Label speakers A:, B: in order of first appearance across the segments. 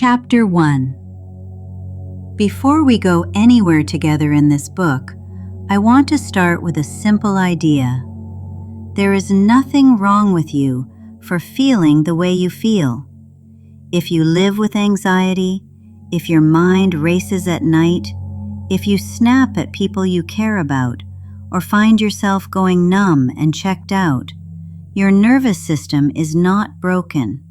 A: Chapter 1. Before we go anywhere together in this book, I want to start with a simple idea. There is nothing wrong with you for feeling the way you feel. If you live with anxiety, if your mind races at night, if you snap at people you care about, or find yourself going numb and checked out, your nervous system is not broken.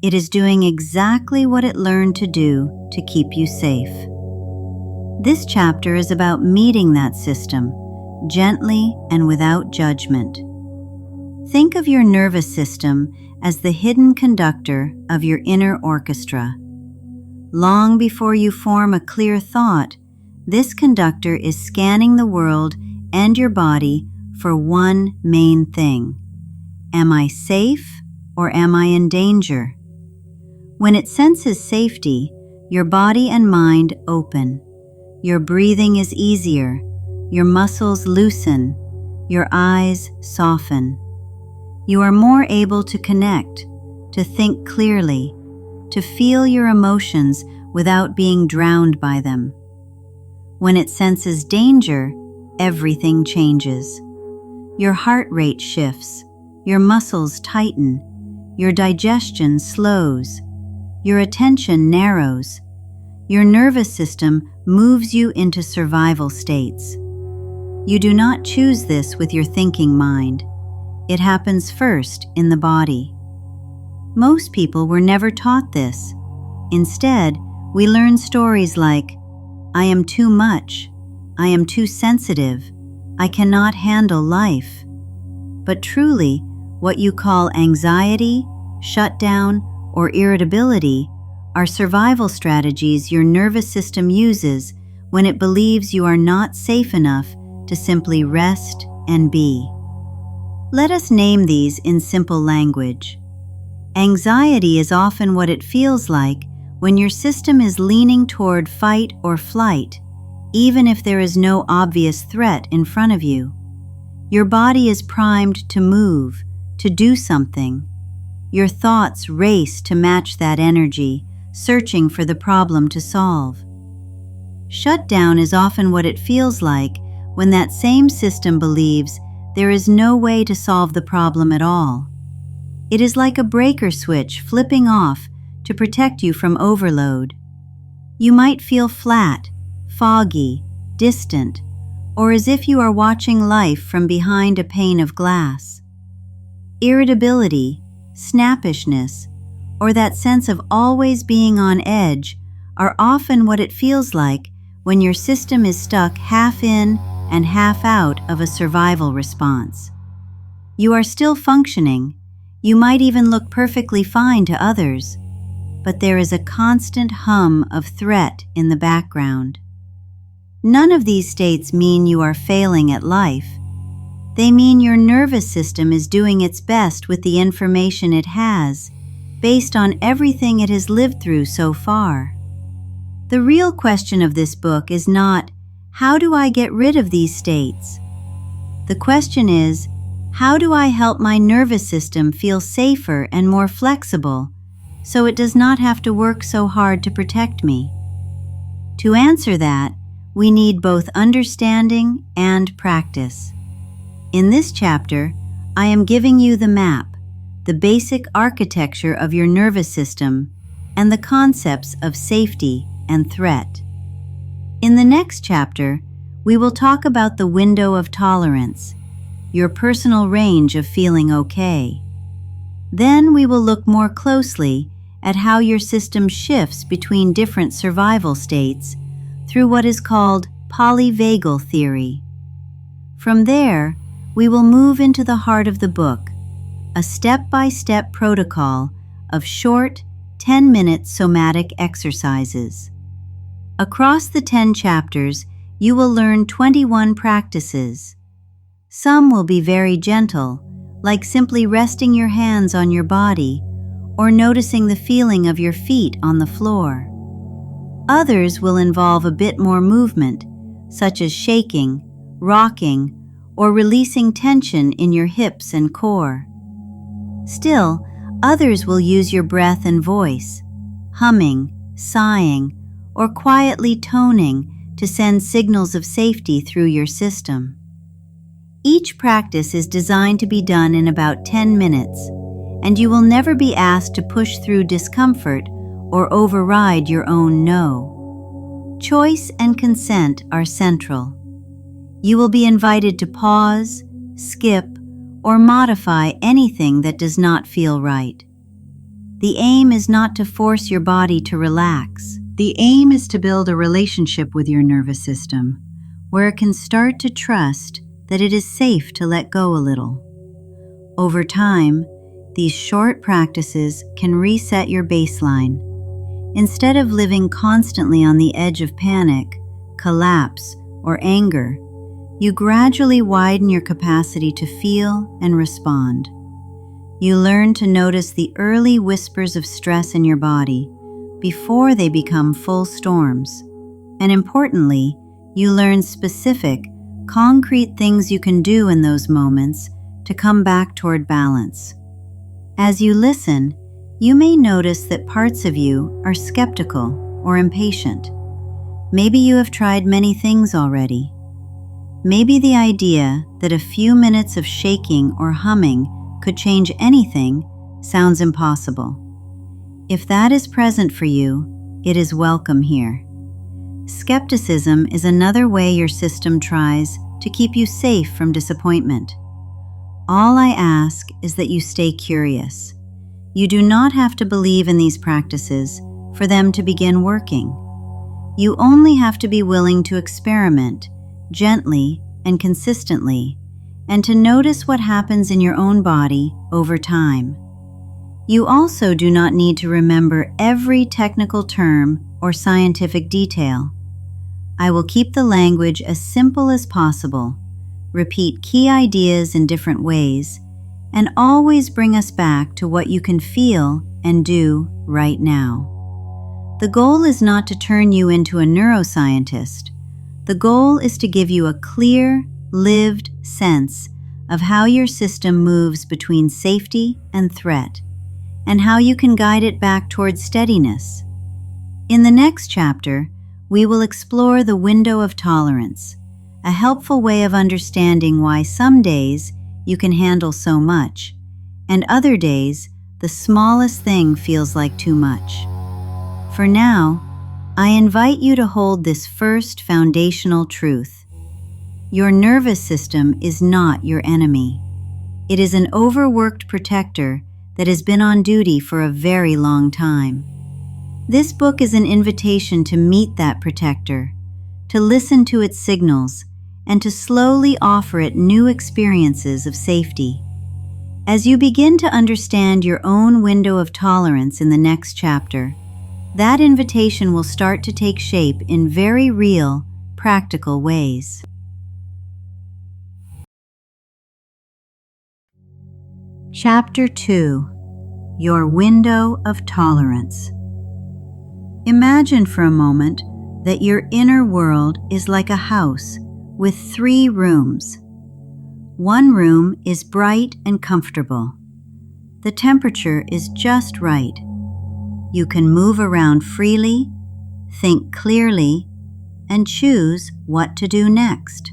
A: It is doing exactly what it learned to do to keep you safe. This chapter is about meeting that system, gently and without judgment. Think of your nervous system as the hidden conductor of your inner orchestra. Long before you form a clear thought, this conductor is scanning the world and your body for one main thing. Am I safe or am I in danger? When it senses safety, your body and mind open. Your breathing is easier, your muscles loosen, your eyes soften. You are more able to connect, to think clearly, to feel your emotions without being drowned by them. When it senses danger, everything changes. Your heart rate shifts, your muscles tighten, your digestion slows, your attention narrows. Your nervous system moves you into survival states. You do not choose this with your thinking mind. It happens first in the body. Most people were never taught this. Instead, we learn stories like, I am too much, I am too sensitive, I cannot handle life. But truly, what you call anxiety, shutdown, or irritability are survival strategies your nervous system uses when it believes you are not safe enough to simply rest and be. Let us name these in simple language. Anxiety is often what it feels like when your system is leaning toward fight or flight, even if there is no obvious threat in front of you. Your body is primed to move, to do something. Your thoughts race to match that energy, searching for the problem to solve. Shutdown is often what it feels like when that same system believes there is no way to solve the problem at all. It is like a breaker switch flipping off to protect you from overload. You might feel flat, foggy, distant, or as if you are watching life from behind a pane of glass. Irritability, snappishness, or that sense of always being on edge are often what it feels like when your system is stuck half in and half out of a survival response. You are still functioning, you might even look perfectly fine to others, but there is a constant hum of threat in the background. None of these states mean you are failing at life. They mean your nervous system is doing its best with the information it has, based on everything it has lived through so far. The real question of this book is not, how do I get rid of these states? The question is, how do I help my nervous system feel safer and more flexible so it does not have to work so hard to protect me? To answer that, we need both understanding and practice. In this chapter, I am giving you the map, the basic architecture of your nervous system, and the concepts of safety and threat. In the next chapter, we will talk about the window of tolerance, your personal range of feeling okay. Then we will look more closely at how your system shifts between different survival states through what is called Polyvagal Theory. From there, we will move into the heart of the book, a step-by-step protocol of short, 10-minute somatic exercises. Across the 10 chapters, you will learn 21 practices. Some will be very gentle, like simply resting your hands on your body or noticing the feeling of your feet on the floor. Others will involve a bit more movement, such as shaking, rocking, or releasing tension in your hips and core. Still, others will use your breath and voice, humming, sighing, or quietly toning to send signals of safety through your system. Each practice is designed to be done in about 10 minutes, and you will never be asked to push through discomfort or override your own no. Choice and consent are central. You will be invited to pause, skip, or modify anything that does not feel right. The aim is not to force your body to relax. The aim is to build a relationship with your nervous system, where it can start to trust that it is safe to let go a little. Over time, these short practices can reset your baseline. Instead of living constantly on the edge of panic, collapse, or anger, you gradually widen your capacity to feel and respond. You learn to notice the early whispers of stress in your body before they become full storms. And importantly, you learn specific, concrete things you can do in those moments to come back toward balance. As you listen, you may notice that parts of you are skeptical or impatient. Maybe you have tried many things already. Maybe the idea that a few minutes of shaking or humming could change anything sounds impossible. If that is present for you, it is welcome here. Skepticism is another way your system tries to keep you safe from disappointment. All I ask is that you stay curious. You do not have to believe in these practices for them to begin working. You only have to be willing to experiment gently and consistently, and to notice what happens in your own body over time. You also do not need to remember every technical term or scientific detail. I will keep the language as simple as possible, repeat key ideas in different ways, and always bring us back to what you can feel and do right now. The goal is not to turn you into a neuroscientist. The goal is to give you a clear, lived sense of how your system moves between safety and threat, and how you can guide it back towards steadiness. In the next chapter, we will explore the window of tolerance, a helpful way of understanding why some days you can handle so much, and other days the smallest thing feels like too much. For now, I invite you to hold this first foundational truth. Your nervous system is not your enemy. It is an overworked protector that has been on duty for a very long time. This book is an invitation to meet that protector, to listen to its signals, and to slowly offer it new experiences of safety. As you begin to understand your own window of tolerance in the next chapter, that invitation will start to take shape in very real, practical ways. Chapter 2: Your Window of Tolerance. Imagine for a moment that your inner world is like a house with 3 rooms. One room is bright and comfortable. The temperature is just right. You can move around freely, think clearly, and choose what to do next.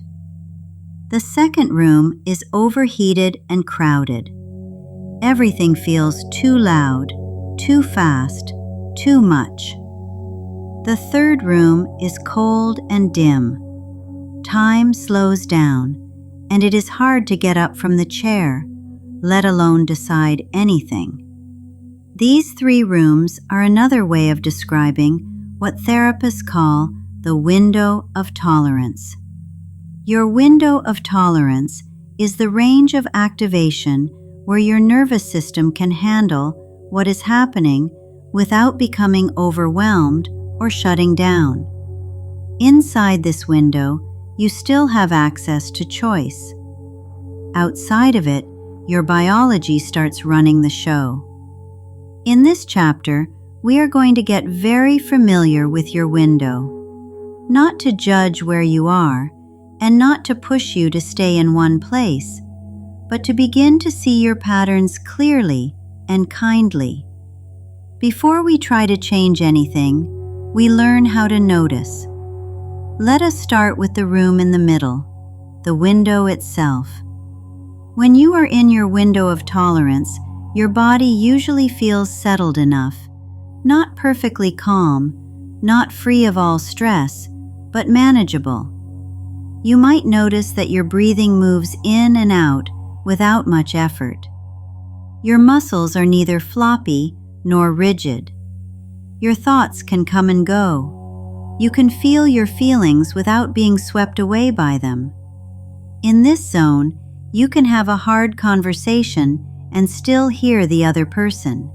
A: The second room is overheated and crowded. Everything feels too loud, too fast, too much. The third room is cold and dim. Time slows down, and it is hard to get up from the chair, let alone decide anything. These 3 rooms are another way of describing what therapists call the window of tolerance. Your window of tolerance is the range of activation where your nervous system can handle what is happening without becoming overwhelmed or shutting down. Inside this window, you still have access to choice. Outside of it, your biology starts running the show. In this chapter, we are going to get very familiar with your window, not to judge where you are, and not to push you to stay in one place, but to begin to see your patterns clearly and kindly. Before we try to change anything, we learn how to notice. Let us start with the room in the middle, the window itself. When you are in your window of tolerance, your body usually feels settled enough, not perfectly calm, not free of all stress, but manageable. You might notice that your breathing moves in and out without much effort. Your muscles are neither floppy nor rigid. Your thoughts can come and go. You can feel your feelings without being swept away by them. In this zone, you can have a hard conversation and still hear the other person.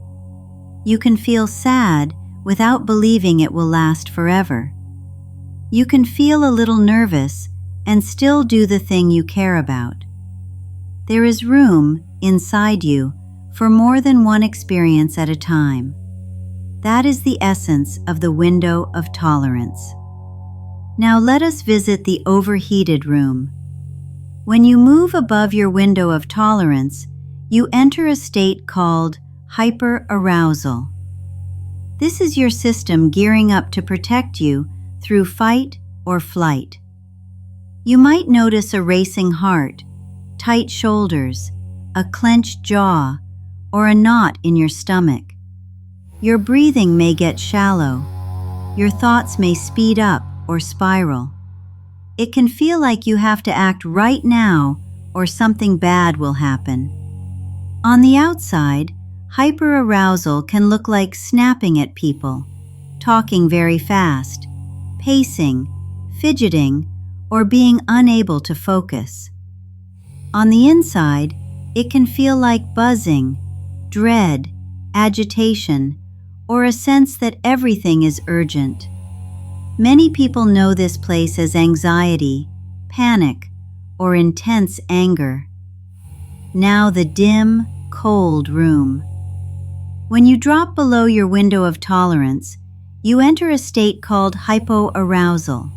A: You can feel sad without believing it will last forever. You can feel a little nervous and still do the thing you care about. There is room inside you for more than one experience at a time. That is the essence of the window of tolerance. Now let us visit the overheated room. When you move above your window of tolerance, you enter a state called hyperarousal. This is your system gearing up to protect you through fight or flight. You might notice a racing heart, tight shoulders, a clenched jaw, or a knot in your stomach. Your breathing may get shallow. Your thoughts may speed up or spiral. It can feel like you have to act right now or something bad will happen. On the outside, hyperarousal can look like snapping at people, talking very fast, pacing, fidgeting, or being unable to focus. On the inside, it can feel like buzzing, dread, agitation, or a sense that everything is urgent. Many people know this place as anxiety, panic, or intense anger. Now the dim, cold room. When you drop below your window of tolerance, you enter a state called hypoarousal.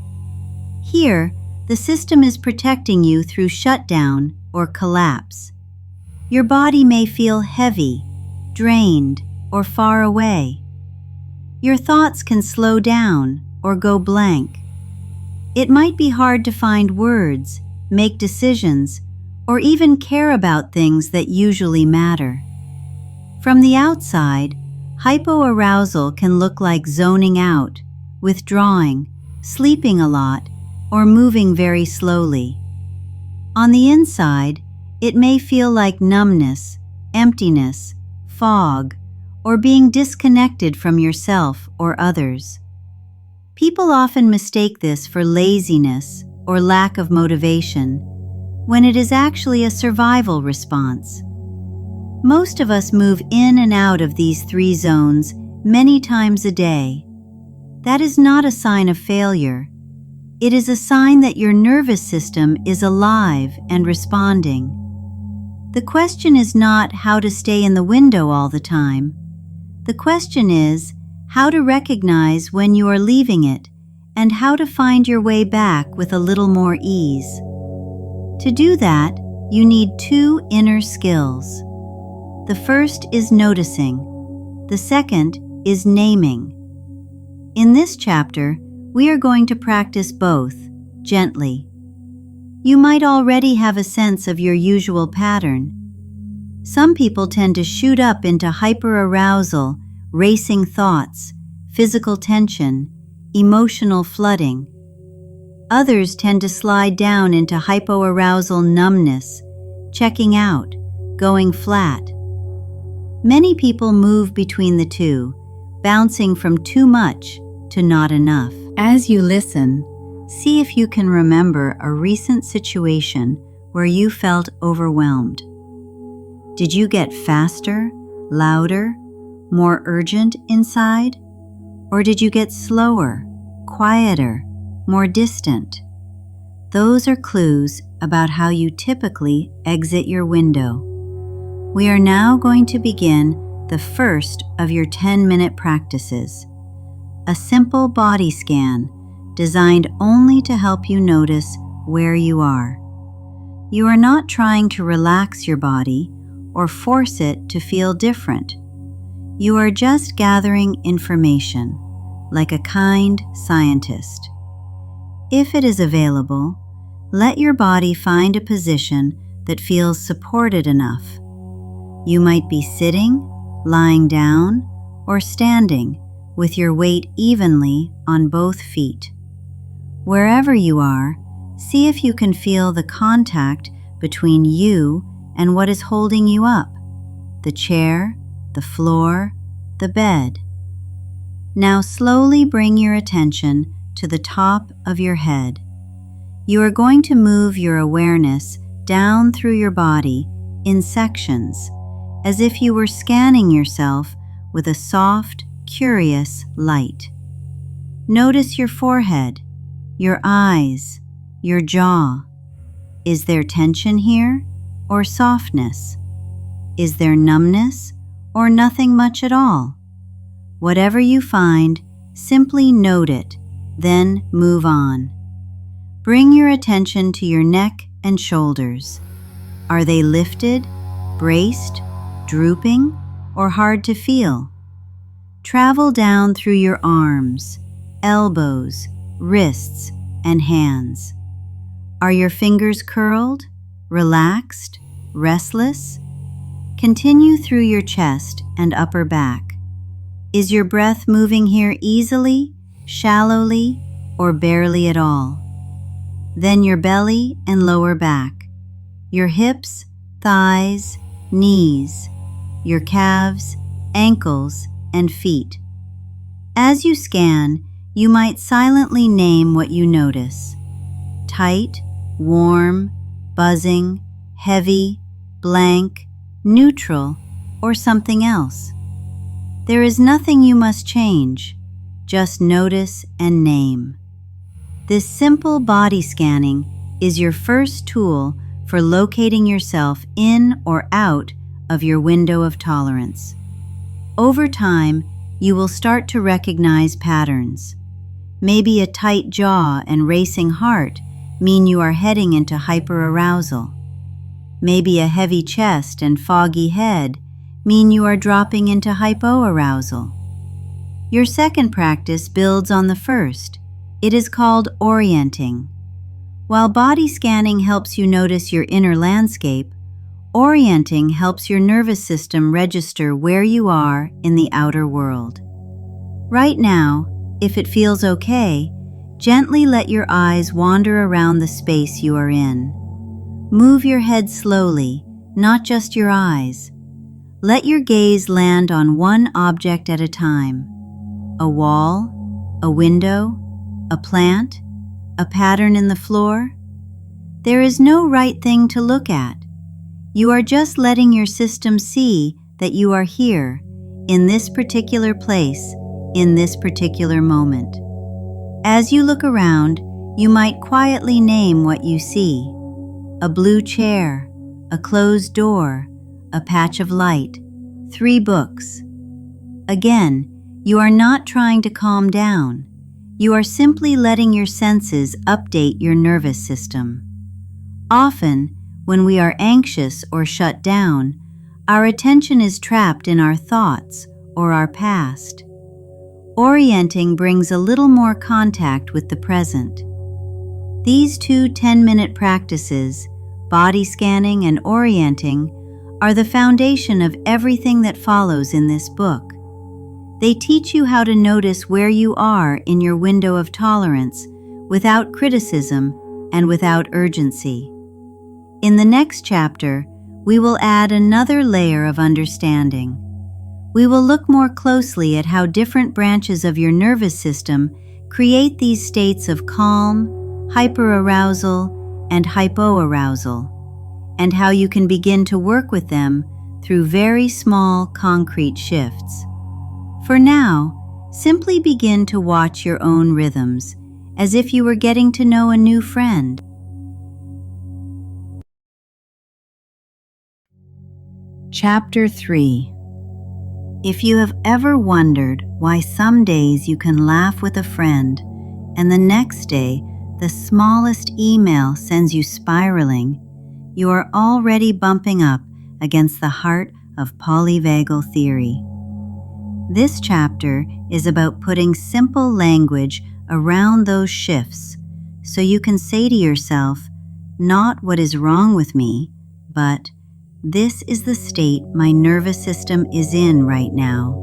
A: Here, the system is protecting you through shutdown or collapse. Your body may feel heavy, drained, or far away. Your thoughts can slow down or go blank. It might be hard to find words, make decisions, or even care about things that usually matter. From the outside, hypoarousal can look like zoning out, withdrawing, sleeping a lot, or moving very slowly. On the inside, it may feel like numbness, emptiness, fog, or being disconnected from yourself or others. People often mistake this for laziness or lack of motivation, when it is actually a survival response. Most of us move in and out of these three zones many times a day. That is not a sign of failure. It is a sign that your nervous system is alive and responding. The question is not how to stay in the window all the time. The question is how to recognize when you are leaving it and how to find your way back with a little more ease. To do that, you need two inner skills. The first is noticing. The second is naming. In this chapter, we are going to practice both, gently. You might already have a sense of your usual pattern. Some people tend to shoot up into hyperarousal, racing thoughts, physical tension, emotional flooding. Others tend to slide down into hypoarousal numbness, checking out, going flat. Many people move between the two, bouncing from too much to not enough. As you listen, see if you can remember a recent situation where you felt overwhelmed. Did you get faster, louder, more urgent inside? Or did you get slower, quieter, more distant? Those are clues about how you typically exit your window. We are now going to begin the first of your 10-minute practices, a simple body scan designed only to help you notice where you are. You are not trying to relax your body or force it to feel different. You are just gathering information, like a kind scientist. If it is available, let your body find a position that feels supported enough. You might be sitting, lying down, or standing with your weight evenly on both feet. Wherever you are, see if you can feel the contact between you and what is holding you up: the chair, the floor, the bed. Now slowly bring your attention to the top of your head. You are going to move your awareness down through your body in sections, as if you were scanning yourself with a soft, curious light. Notice your forehead, your eyes, your jaw. Is there tension here or softness? Is there numbness or nothing much at all? Whatever you find, simply note it, then move on. Bring your attention to your neck and shoulders. Are they lifted, braced, drooping, or hard to feel? Travel down through your arms, elbows, wrists, and hands. Are your fingers curled, relaxed, restless? Continue through your chest and upper back. Is your breath moving here easily, shallowly, or barely at all? Then your belly and lower back, your hips, thighs, knees, your calves, ankles, and feet. As you scan, you might silently name what you notice: tight, warm, buzzing, heavy, blank, neutral, or something else. There is nothing you must change, just notice and name. This simple body scanning is your first tool for locating yourself in or out of your window of tolerance. Over time, you will start to recognize patterns. Maybe a tight jaw and racing heart mean you are heading into hyperarousal. Maybe a heavy chest and foggy head mean you are dropping into hypoarousal. Your second practice builds on the first. It is called orienting. While body scanning helps you notice your inner landscape, orienting helps your nervous system register where you are in the outer world. Right now, if it feels okay, gently let your eyes wander around the space you are in. Move your head slowly, not just your eyes. Let your gaze land on one object at a time: a wall, a window, a plant, a pattern in the floor. There is no right thing to look at. You are just letting your system see that you are here, in this particular place, in this particular moment. As you look around, you might quietly name what you see: a blue chair, a closed door, a patch of light, 3 books. Again, you are not trying to calm down. You are simply letting your senses update your nervous system. Often, when we are anxious or shut down, our attention is trapped in our thoughts or our past. Orienting brings a little more contact with the present. These 2 10-minute practices, body scanning and orienting, are the foundation of everything that follows in this book. They teach you how to notice where you are in your window of tolerance without criticism and without urgency. In the next chapter, we will add another layer of understanding. We will look more closely at how different branches of your nervous system create these states of calm, hyperarousal, and hypoarousal, and how you can begin to work with them through very small, concrete shifts. For now, simply begin to watch your own rhythms, as if you were getting to know a new friend. Chapter 3. If you have ever wondered why some days you can laugh with a friend and the next day the smallest email sends you spiraling, you are already bumping up against the heart of Polyvagal Theory. This chapter is about putting simple language around those shifts so you can say to yourself, not what is wrong with me, but this is the state my nervous system is in right now.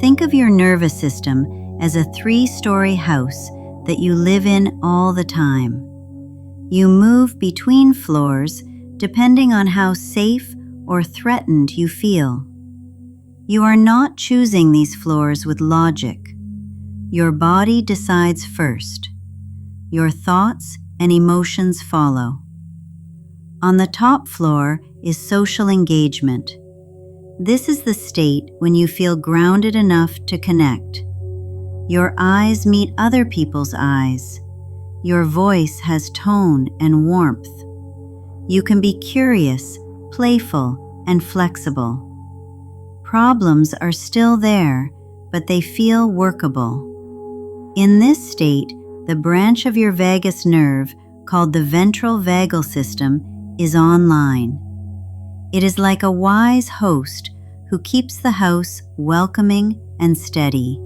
A: Think of your nervous system as a 3-story house that you live in all the time. You move between floors depending on how safe or threatened you feel. You are not choosing these floors with logic. Your body decides first. Your thoughts and emotions follow. On the top floor is social engagement. This is the state when you feel grounded enough to connect. Your eyes meet other people's eyes. Your voice has tone and warmth. You can be curious, playful, and flexible. Problems are still there, but they feel workable. In this state, the branch of your vagus nerve, called the ventral vagal system, is online. It is like a wise host who keeps the house welcoming and steady.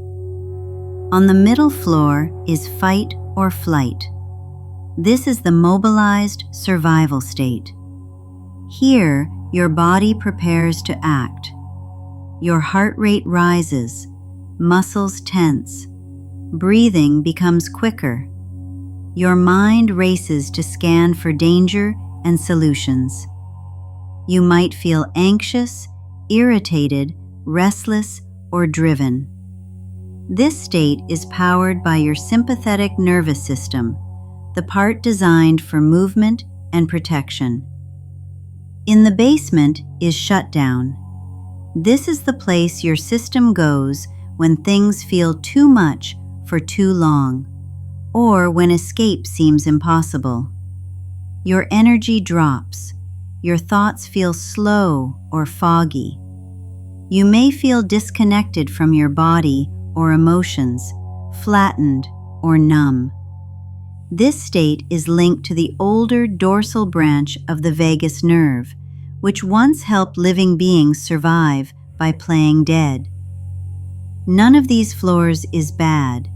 A: On the middle floor is fight or flight. This is the mobilized survival state. Here, your body prepares to act. Your heart rate rises, muscles tense, breathing becomes quicker. Your mind races to scan for danger and solutions. You might feel anxious, irritated, restless, or driven. This state is powered by your sympathetic nervous system, the part designed for movement and protection. In the basement is shutdown. This is the place your system goes when things feel too much for too long, or when escape seems impossible. Your energy drops. Your thoughts feel slow or foggy. You may feel disconnected from your body or emotions, flattened or numb. This state is linked to the older dorsal branch of the vagus nerve, which once helped living beings survive by playing dead. None of these floors is bad.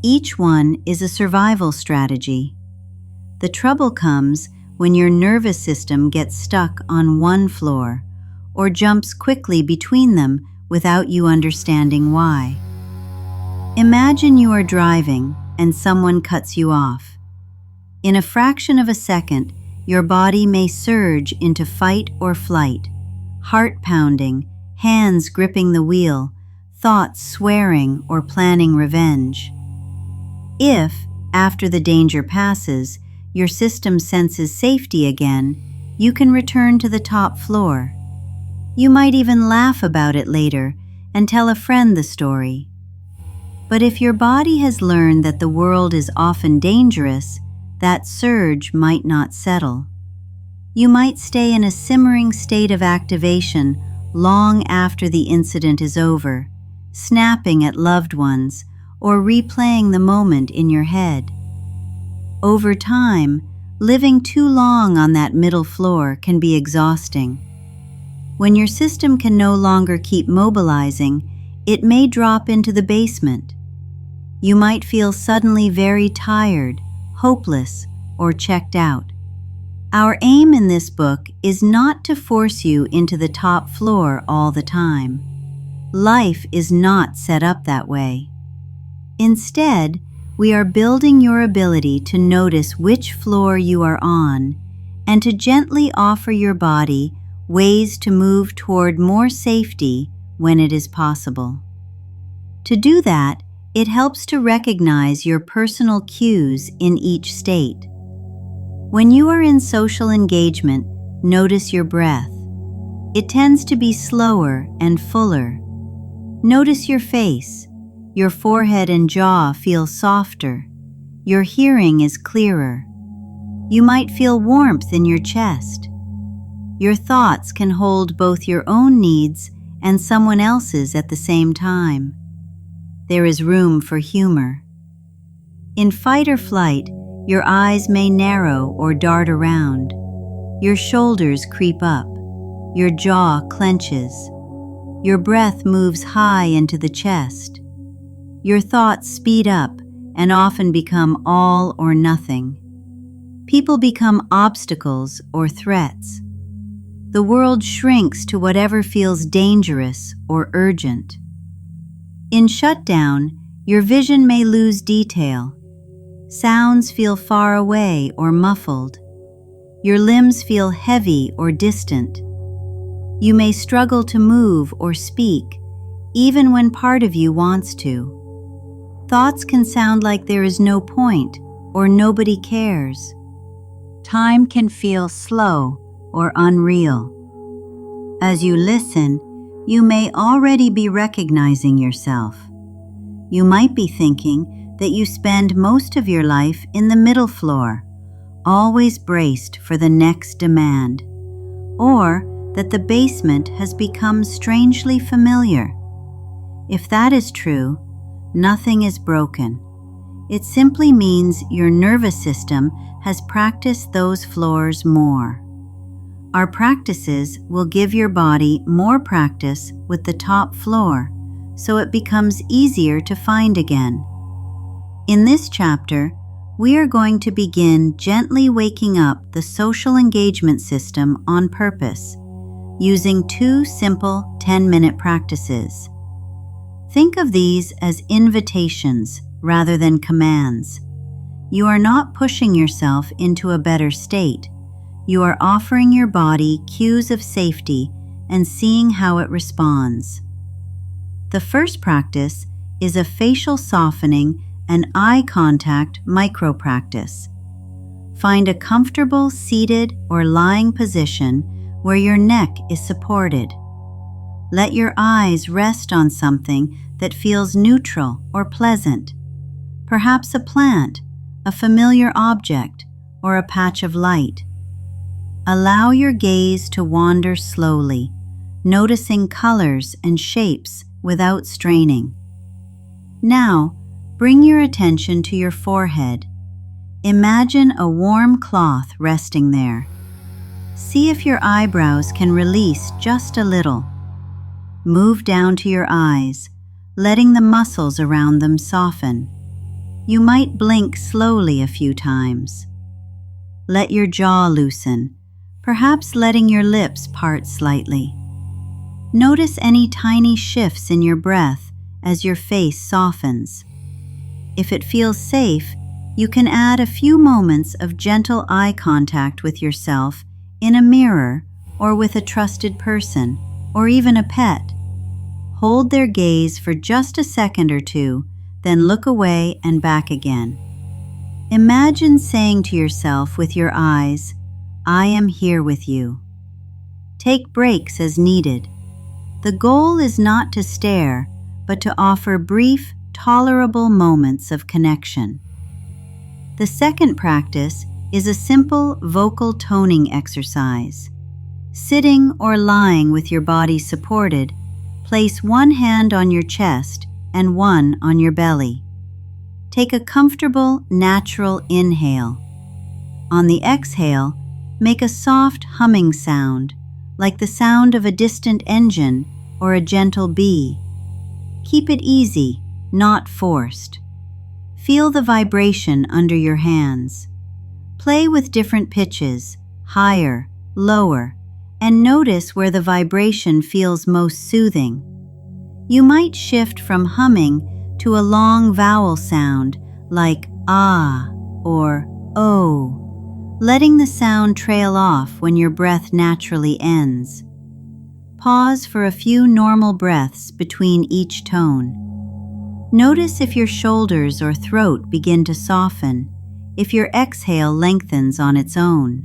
A: Each one is a survival strategy. The trouble comes when your nervous system gets stuck on one floor or jumps quickly between them without you understanding why. Imagine you are driving and someone cuts you off. In a fraction of a second, your body may surge into fight or flight, heart pounding, hands gripping the wheel, thoughts swearing or planning revenge. If, after the danger passes, your system senses safety again, you can return to the top floor. You might even laugh about it later and tell a friend the story. But if your body has learned that the world is often dangerous, that surge might not settle. You might stay in a simmering state of activation long after the incident is over, snapping at loved ones or replaying the moment in your head. Over time, living too long on that middle floor can be exhausting. When your system can no longer keep mobilizing, it may drop into the basement. You might feel suddenly very tired, hopeless, or checked out. Our aim in this book is not to force you into the top floor all the time. Life is not set up that way. Instead, we are building your ability to notice which floor you are on and to gently offer your body ways to move toward more safety when it is possible. To do that, it helps to recognize your personal cues in each state. When you are in social engagement, notice your breath. It tends to be slower and fuller. Notice your face. Your forehead and jaw feel softer. Your hearing is clearer. You might feel warmth in your chest. Your thoughts can hold both your own needs and someone else's at the same time. There is room for humor. In fight or flight, your eyes may narrow or dart around. Your shoulders creep up. Your jaw clenches. Your breath moves high into the chest. Your thoughts speed up and often become all or nothing. People become obstacles or threats. The world shrinks to whatever feels dangerous or urgent. In shutdown, your vision may lose detail. Sounds feel far away or muffled. Your limbs feel heavy or distant. You may struggle to move or speak, even when part of you wants to. Thoughts can sound like there is no point or nobody cares. Time can feel slow or unreal. As you listen, you may already be recognizing yourself. You might be thinking that you spend most of your life in the middle floor, always braced for the next demand, or that the basement has become strangely familiar. If that is true, nothing is broken. It simply means your nervous system has practiced those floors more. Our practices will give your body more practice with the top floor, so it becomes easier to find again. In this chapter, we are going to begin gently waking up the social engagement system on purpose, using 2 simple 10-minute practices. Think of these as invitations rather than commands. You are not pushing yourself into a better state. You are offering your body cues of safety and seeing how it responds. The first practice is a facial softening and eye contact micro-practice. Find a comfortable seated or lying position where your neck is supported. Let your eyes rest on something that feels neutral or pleasant, perhaps a plant, a familiar object, or a patch of light. Allow your gaze to wander slowly, noticing colors and shapes without straining. Now, bring your attention to your forehead. Imagine a warm cloth resting there. See if your eyebrows can release just a little. Move down to your eyes, letting the muscles around them soften. You might blink slowly a few times. Let your jaw loosen, perhaps letting your lips part slightly. Notice any tiny shifts in your breath as your face softens. If it feels safe, you can add a few moments of gentle eye contact with yourself in a mirror or with a trusted person, or even a pet. Hold their gaze for just a second or two, then look away and back again. Imagine saying to yourself with your eyes, "I am here with you." Take breaks as needed. The goal is not to stare, but to offer brief, tolerable moments of connection. The second practice is a simple vocal toning exercise. Sitting or lying with your body supported, place one hand on your chest and one on your belly. Take a comfortable, natural inhale. On the exhale, make a soft humming sound, like the sound of a distant engine or a gentle bee. Keep it easy, not forced. Feel the vibration under your hands. Play with different pitches, higher, lower, and notice where the vibration feels most soothing. You might shift from humming to a long vowel sound like ah or oh, letting the sound trail off when your breath naturally ends. Pause for a few normal breaths between each tone. Notice if your shoulders or throat begin to soften, if your exhale lengthens on its own.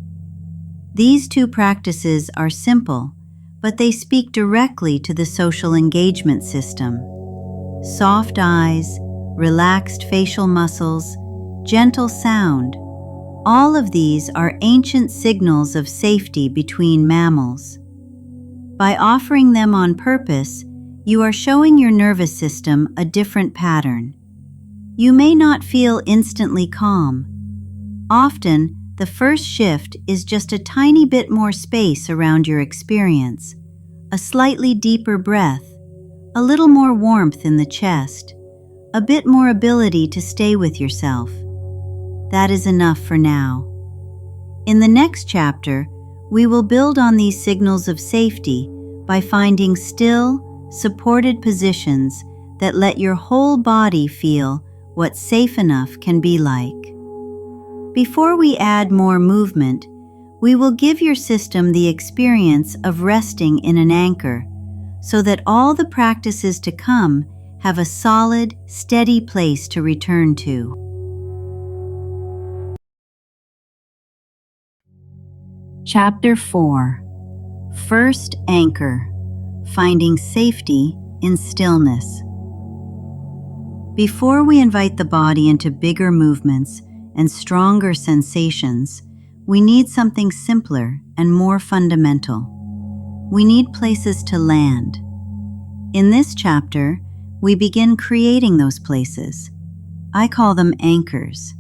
A: These 2 practices are simple, but they speak directly to the social engagement system. Soft eyes, relaxed facial muscles, gentle sound, all of these are ancient signals of safety between mammals. By offering them on purpose, you are showing your nervous system a different pattern. You may not feel instantly calm. Often, the first shift is just a tiny bit more space around your experience, a slightly deeper breath, a little more warmth in the chest, a bit more ability to stay with yourself. That is enough for now. In the next chapter, we will build on these signals of safety by finding still, supported positions that let your whole body feel what safe enough can be like. Before we add more movement, we will give your system the experience of resting in an anchor, so that all the practices to come have a solid, steady place to return to. Chapter 4. First Anchor: Finding Safety in Stillness. Before we invite the body into bigger movements and stronger sensations, we need something simpler and more fundamental. We need places to land. In this chapter, we begin creating those places. I call them anchors.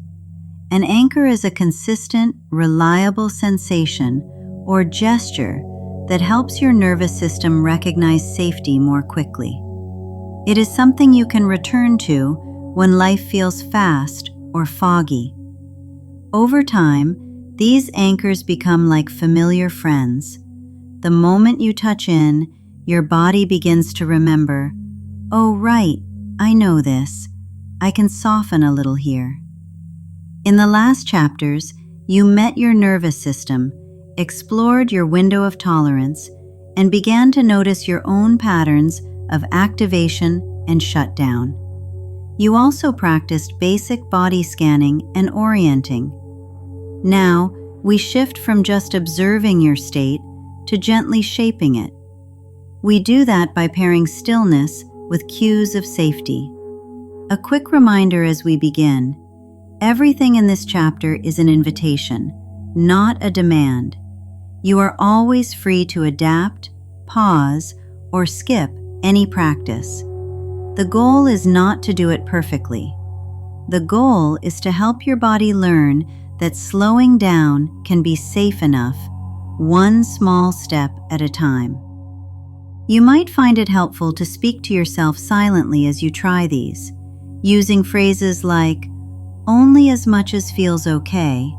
A: An anchor is a consistent, reliable sensation or gesture that helps your nervous system recognize safety more quickly. It is something you can return to when life feels fast or foggy. Over time, these anchors become like familiar friends. The moment you touch in, your body begins to remember, "Oh, right, I know this. I can soften a little here." In the last chapters, you met your nervous system, explored your window of tolerance, and began to notice your own patterns of activation and shutdown. You also practiced basic body scanning and orienting. Now, we shift from just observing your state to gently shaping it. We do that by pairing stillness with cues of safety. A quick reminder as we begin: everything in this chapter is an invitation, not a demand. You are always free to adapt, pause, or skip any practice. The goal is not to do it perfectly. The goal is to help your body learn that slowing down can be safe enough, one small step at a time. You might find it helpful to speak to yourself silently as you try these, using phrases like, "only as much as feels okay,"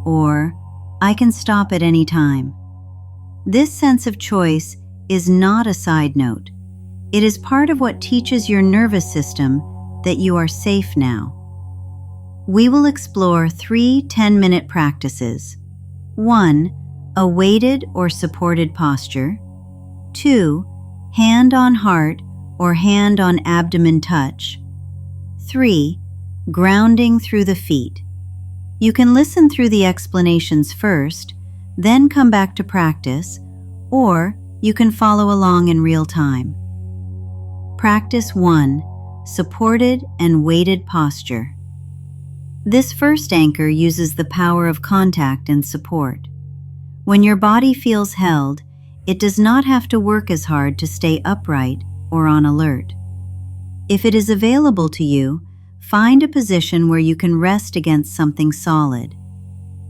A: or "I can stop at any time." This sense of choice is not a side note. It is part of what teaches your nervous system that you are safe now. We will explore 3 10-minute practices. 1. A weighted or supported posture. 2. Hand on heart or hand on abdomen touch. 3. Grounding through the feet. You can listen through the explanations first, then come back to practice, or you can follow along in real time. Practice 1. Supported and weighted posture. This first anchor uses the power of contact and support. When your body feels held, it does not have to work as hard to stay upright or on alert. If it is available to you, find a position where you can rest against something solid.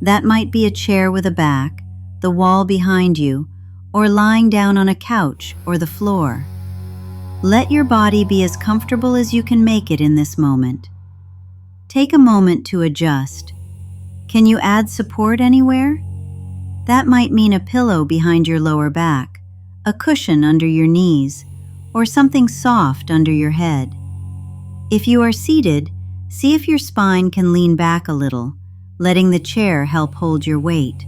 A: That might be a chair with a back, the wall behind you, or lying down on a couch or the floor. Let your body be as comfortable as you can make it in this moment. Take a moment to adjust. Can you add support anywhere? That might mean a pillow behind your lower back, a cushion under your knees, or something soft under your head. If you are seated, see if your spine can lean back a little, letting the chair help hold your weight.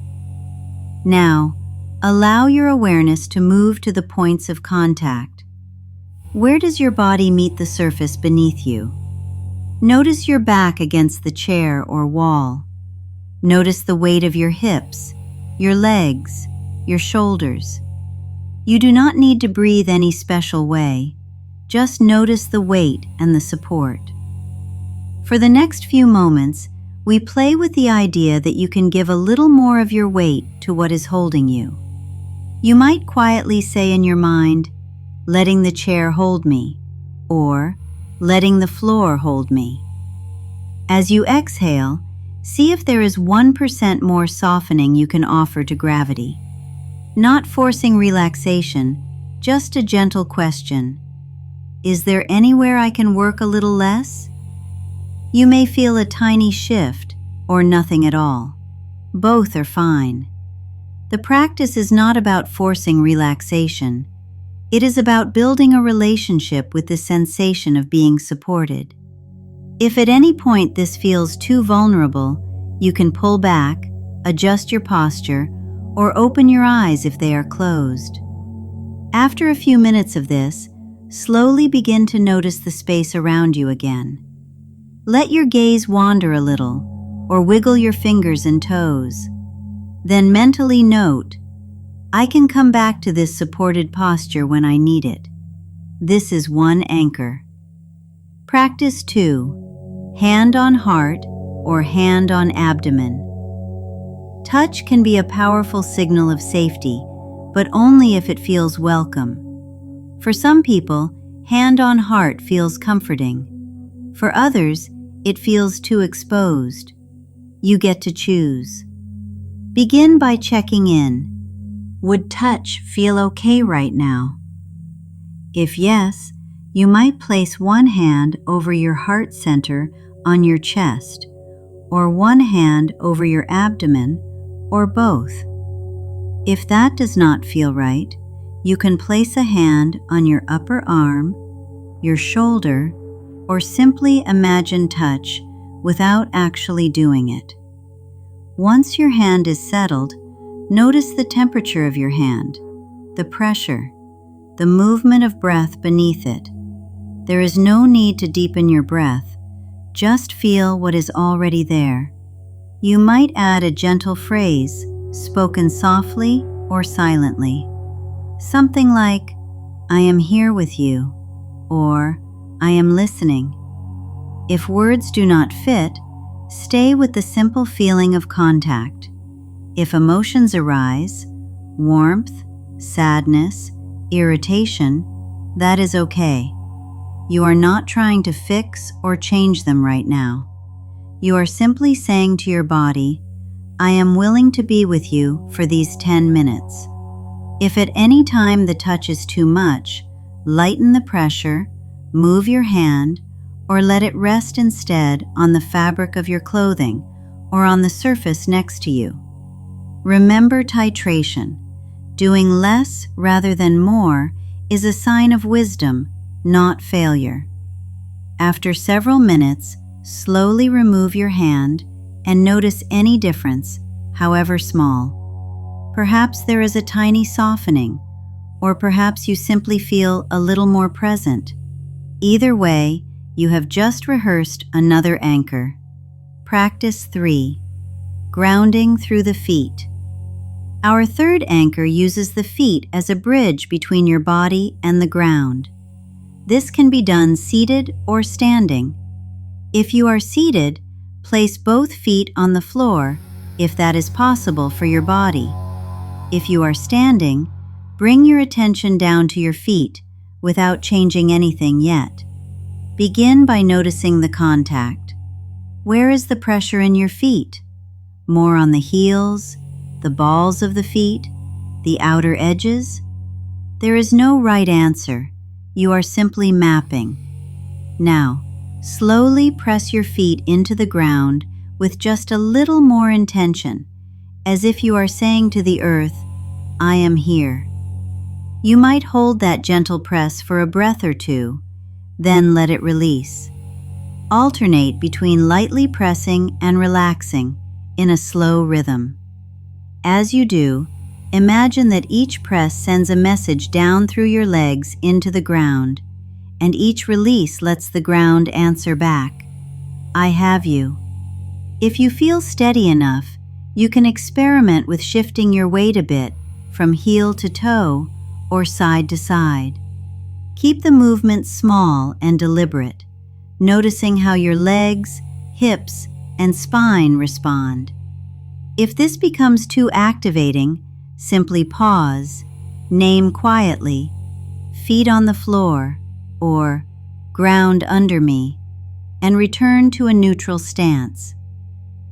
A: Now, allow your awareness to move to the points of contact. Where does your body meet the surface beneath you? Notice your back against the chair or wall. Notice the weight of your hips, your legs, your shoulders. You do not need to breathe any special way. Just notice the weight and the support. For the next few moments, we play with the idea that you can give a little more of your weight to what is holding you. You might quietly say in your mind, "letting the chair hold me," or "letting the floor hold me." As you exhale, see if there is 1% more softening you can offer to gravity. Not forcing relaxation, Just a gentle question. Is there anywhere I can work a little less? You may feel a tiny shift or nothing at all. Both are fine. The practice is not about forcing relaxation. It is about building a relationship with the sensation of being supported. If at any point this feels too vulnerable, you can pull back, adjust your posture, or open your eyes if they are closed. After a few minutes of this, slowly begin to notice the space around you again. Let your gaze wander a little, or wiggle your fingers and toes. Then mentally note, I can come back to this supported posture when I need it. This is one anchor. Practice 2. Hand on heart or hand on abdomen. Touch can be a powerful signal of safety, but only if it feels welcome. For some people, hand on heart feels comforting. For others, it feels too exposed. You get to choose. Begin by checking in. Would touch feel okay right now? If yes, you might place one hand over your heart center on your chest, or one hand over your abdomen, or both. If that does not feel right, you can place a hand on your upper arm, your shoulder, or simply imagine touch without actually doing it. Once your hand is settled, notice the temperature of your hand, the pressure, the movement of breath beneath it. There is no need to deepen your breath, just feel what is already there. You might add a gentle phrase, spoken softly or silently. Something like, I am here with you, or I am listening. If words do not fit, stay with the simple feeling of contact. If emotions arise, warmth, sadness, irritation, that is okay. You are not trying to fix or change them right now. You are simply saying to your body, I am willing to be with you for these 10 minutes. If at any time the touch is too much, lighten the pressure, move your hand, or let it rest instead on the fabric of your clothing or on the surface next to you. Remember titration. Doing less rather than more is a sign of wisdom, not failure. After several minutes, slowly remove your hand and notice any difference, however small. Perhaps there is a tiny softening, or perhaps you simply feel a little more present. Either way, you have just rehearsed another anchor. Practice 3. Grounding through the feet. Our third anchor uses the feet as a bridge between your body and the ground. This can be done seated or standing. If you are seated, place both feet on the floor, if that is possible for your body. If you are standing, bring your attention down to your feet without changing anything yet. Begin by noticing the contact. Where is the pressure in your feet? More on the heels, the balls of the feet, the outer edges? There is no right answer. You are simply mapping. Now, slowly press your feet into the ground with just a little more intention, as if you are saying to the earth, I am here. You might hold that gentle press for a breath or two, then let it release. Alternate between lightly pressing and relaxing in a slow rhythm. As you do, imagine that each press sends a message down through your legs into the ground, and each release lets the ground answer back, I have you. If you feel steady enough, you can experiment with shifting your weight a bit from heel to toe or side to side. Keep the movement small and deliberate, noticing how your legs, hips, and spine respond. If this becomes too activating, simply pause, name quietly, feet on the floor, or ground under me, and return to a neutral stance.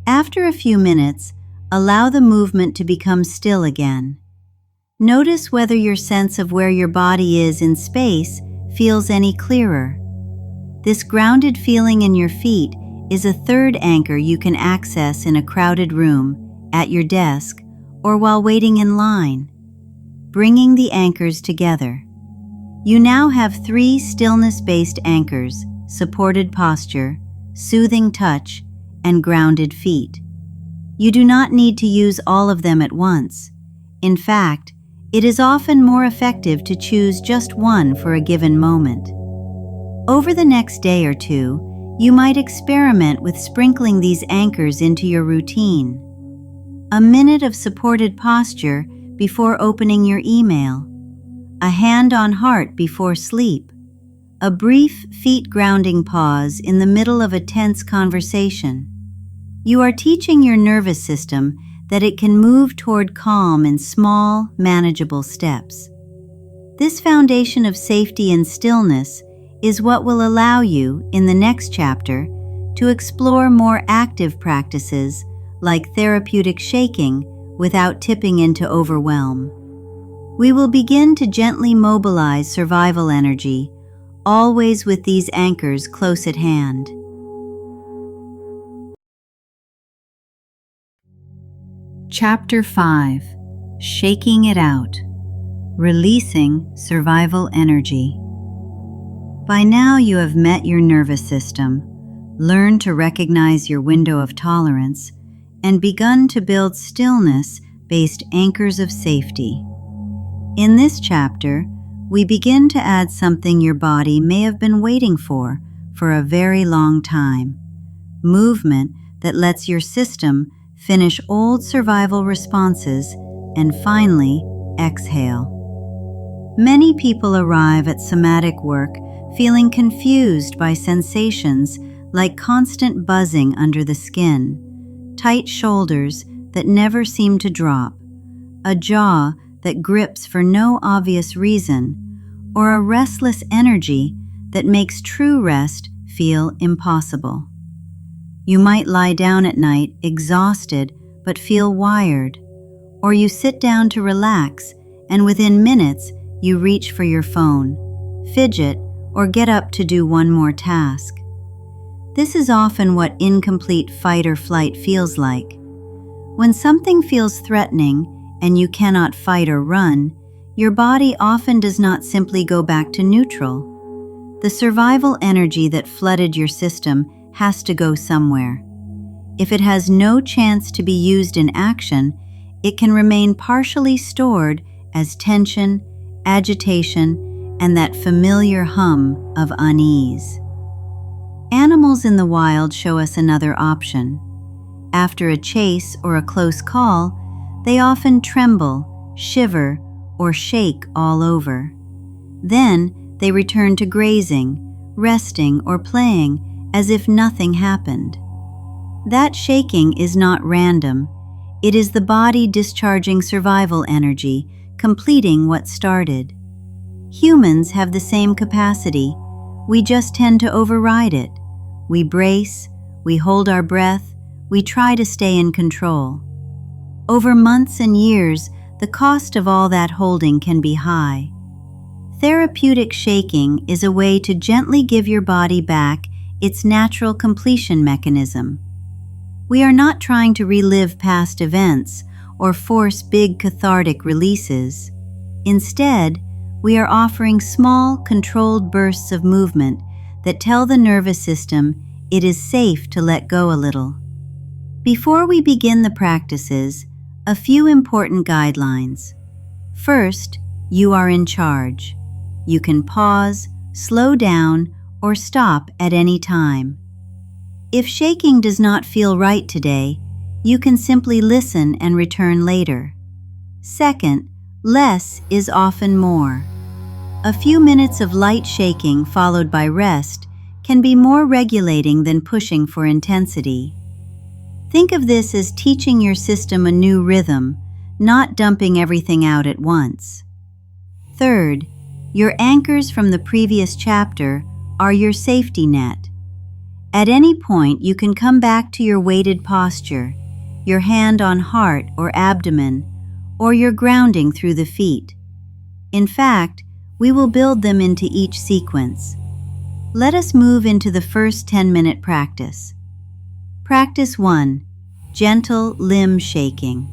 A: After a few minutes, allow the movement to become still again. Notice whether your sense of where your body is in space feels any clearer. This grounded feeling in your feet is a third anchor you can access in a crowded room, at your desk, or while waiting in line. Bringing the anchors together. You now have 3 stillness-based anchors: supported posture, soothing touch, and grounded feet. You do not need to use all of them at once. In fact, it is often more effective to choose just one for a given moment. Over the next day or two, you might experiment with sprinkling these anchors into your routine. A minute of supported posture before opening your email. A hand on heart before sleep. A brief feet grounding pause in the middle of a tense conversation. You are teaching your nervous system that it can move toward calm in small, manageable steps. This foundation of safety and stillness is what will allow you, in the next chapter, to explore more active practices like therapeutic shaking without tipping into overwhelm. We will begin to gently mobilize survival energy, always with these anchors close at hand. Chapter 5: Shaking It Out. Releasing survival energy. By now you have met your nervous system, learned to recognize your window of tolerance, and begun to build stillness-based anchors of safety. In this chapter, we begin to add something your body may have been waiting for a very long time: movement that lets your system finish old survival responses and finally exhale. Many people arrive at somatic work feeling confused by sensations like constant buzzing under the skin, tight shoulders that never seem to drop, a jaw that grips for no obvious reason, or a restless energy that makes true rest feel impossible. You might lie down at night exhausted but feel wired, or you sit down to relax and within minutes you reach for your phone, fidget, or get up to do one more task. This is often what incomplete fight or flight feels like. When something feels threatening and you cannot fight or run, your body often does not simply go back to neutral. The survival energy that flooded your system has to go somewhere. If it has no chance to be used in action, it can remain partially stored as tension, agitation, and that familiar hum of unease. Animals in the wild show us another option. After a chase or a close call, they often tremble, shiver, or shake all over. Then they return to grazing, resting, or playing as if nothing happened. That shaking is not random. It is the body discharging survival energy, completing what started. Humans have the same capacity. We just tend to override it. We brace, we hold our breath, we try to stay in control. Over months and years, the cost of all that holding can be high. Therapeutic shaking is a way to gently give your body back its natural completion mechanism. We are not trying to relive past events or force big cathartic releases. Instead, we are offering small, controlled bursts of movement that tell the nervous system it is safe to let go a little. Before we begin the practices, a few important guidelines. First, you are in charge. You can pause, slow down, or stop at any time. If shaking does not feel right today, you can simply listen and return later. Second, less is often more. A few minutes of light shaking followed by rest can be more regulating than pushing for intensity. Think of this as teaching your system a new rhythm, not dumping everything out at once. Third, your anchors from the previous chapter are your safety net. At any point, you can come back to your weighted posture, your hand on heart or abdomen, or you're grounding through the feet. In fact, we will build them into each sequence. Let us move into the first 10-minute practice. Practice 1. Gentle limb shaking.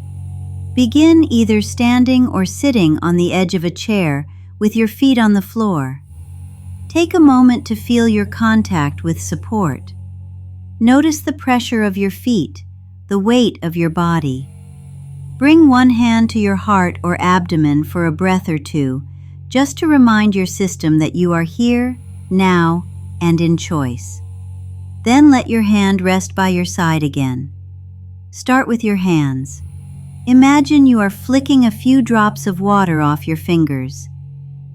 A: Begin either standing or sitting on the edge of a chair with your feet on the floor. Take a moment to feel your contact with support. Notice the pressure of your feet, the weight of your body. Bring one hand to your heart or abdomen for a breath or two, just to remind your system that you are here, now, and in choice. Then let your hand rest by your side again. Start with your hands. Imagine you are flicking a few drops of water off your fingers.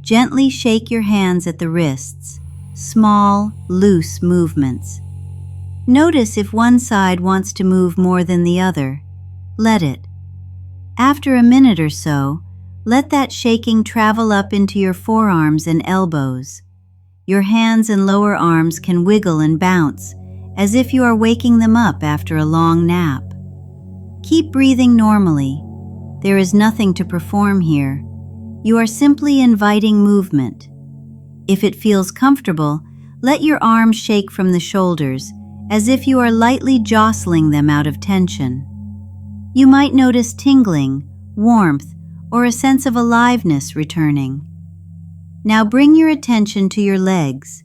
A: Gently shake your hands at the wrists, small, loose movements. Notice if one side wants to move more than the other. Let it. After a minute or so, let that shaking travel up into your forearms and elbows. Your hands and lower arms can wiggle and bounce, as if you are waking them up after a long nap. Keep breathing normally. There is nothing to perform here. You are simply inviting movement. If it feels comfortable, let your arms shake from the shoulders, as if you are lightly jostling them out of tension. You might notice tingling, warmth, or a sense of aliveness returning. Now bring your attention to your legs.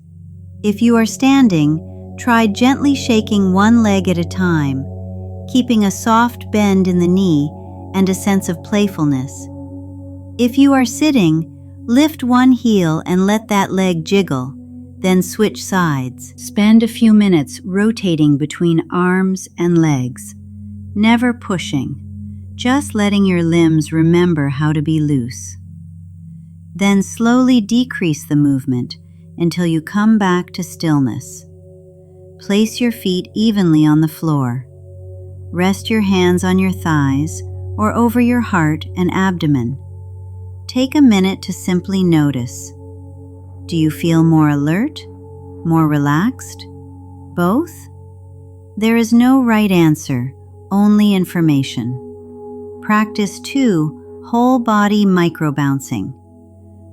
A: If you are standing, try gently shaking one leg at a time, keeping a soft bend in the knee and a sense of playfulness. If you are sitting, lift one heel and let that leg jiggle, then switch sides. Spend a few minutes rotating between arms and legs, never pushing, just letting your limbs remember how to be loose. Then slowly decrease the movement until you come back to stillness. Place your feet evenly on the floor. Rest your hands on your thighs or over your heart and abdomen. Take a minute to simply notice. Do you feel more alert? More relaxed? Both? There is no right answer, only information. Practice 2, whole body micro-bouncing.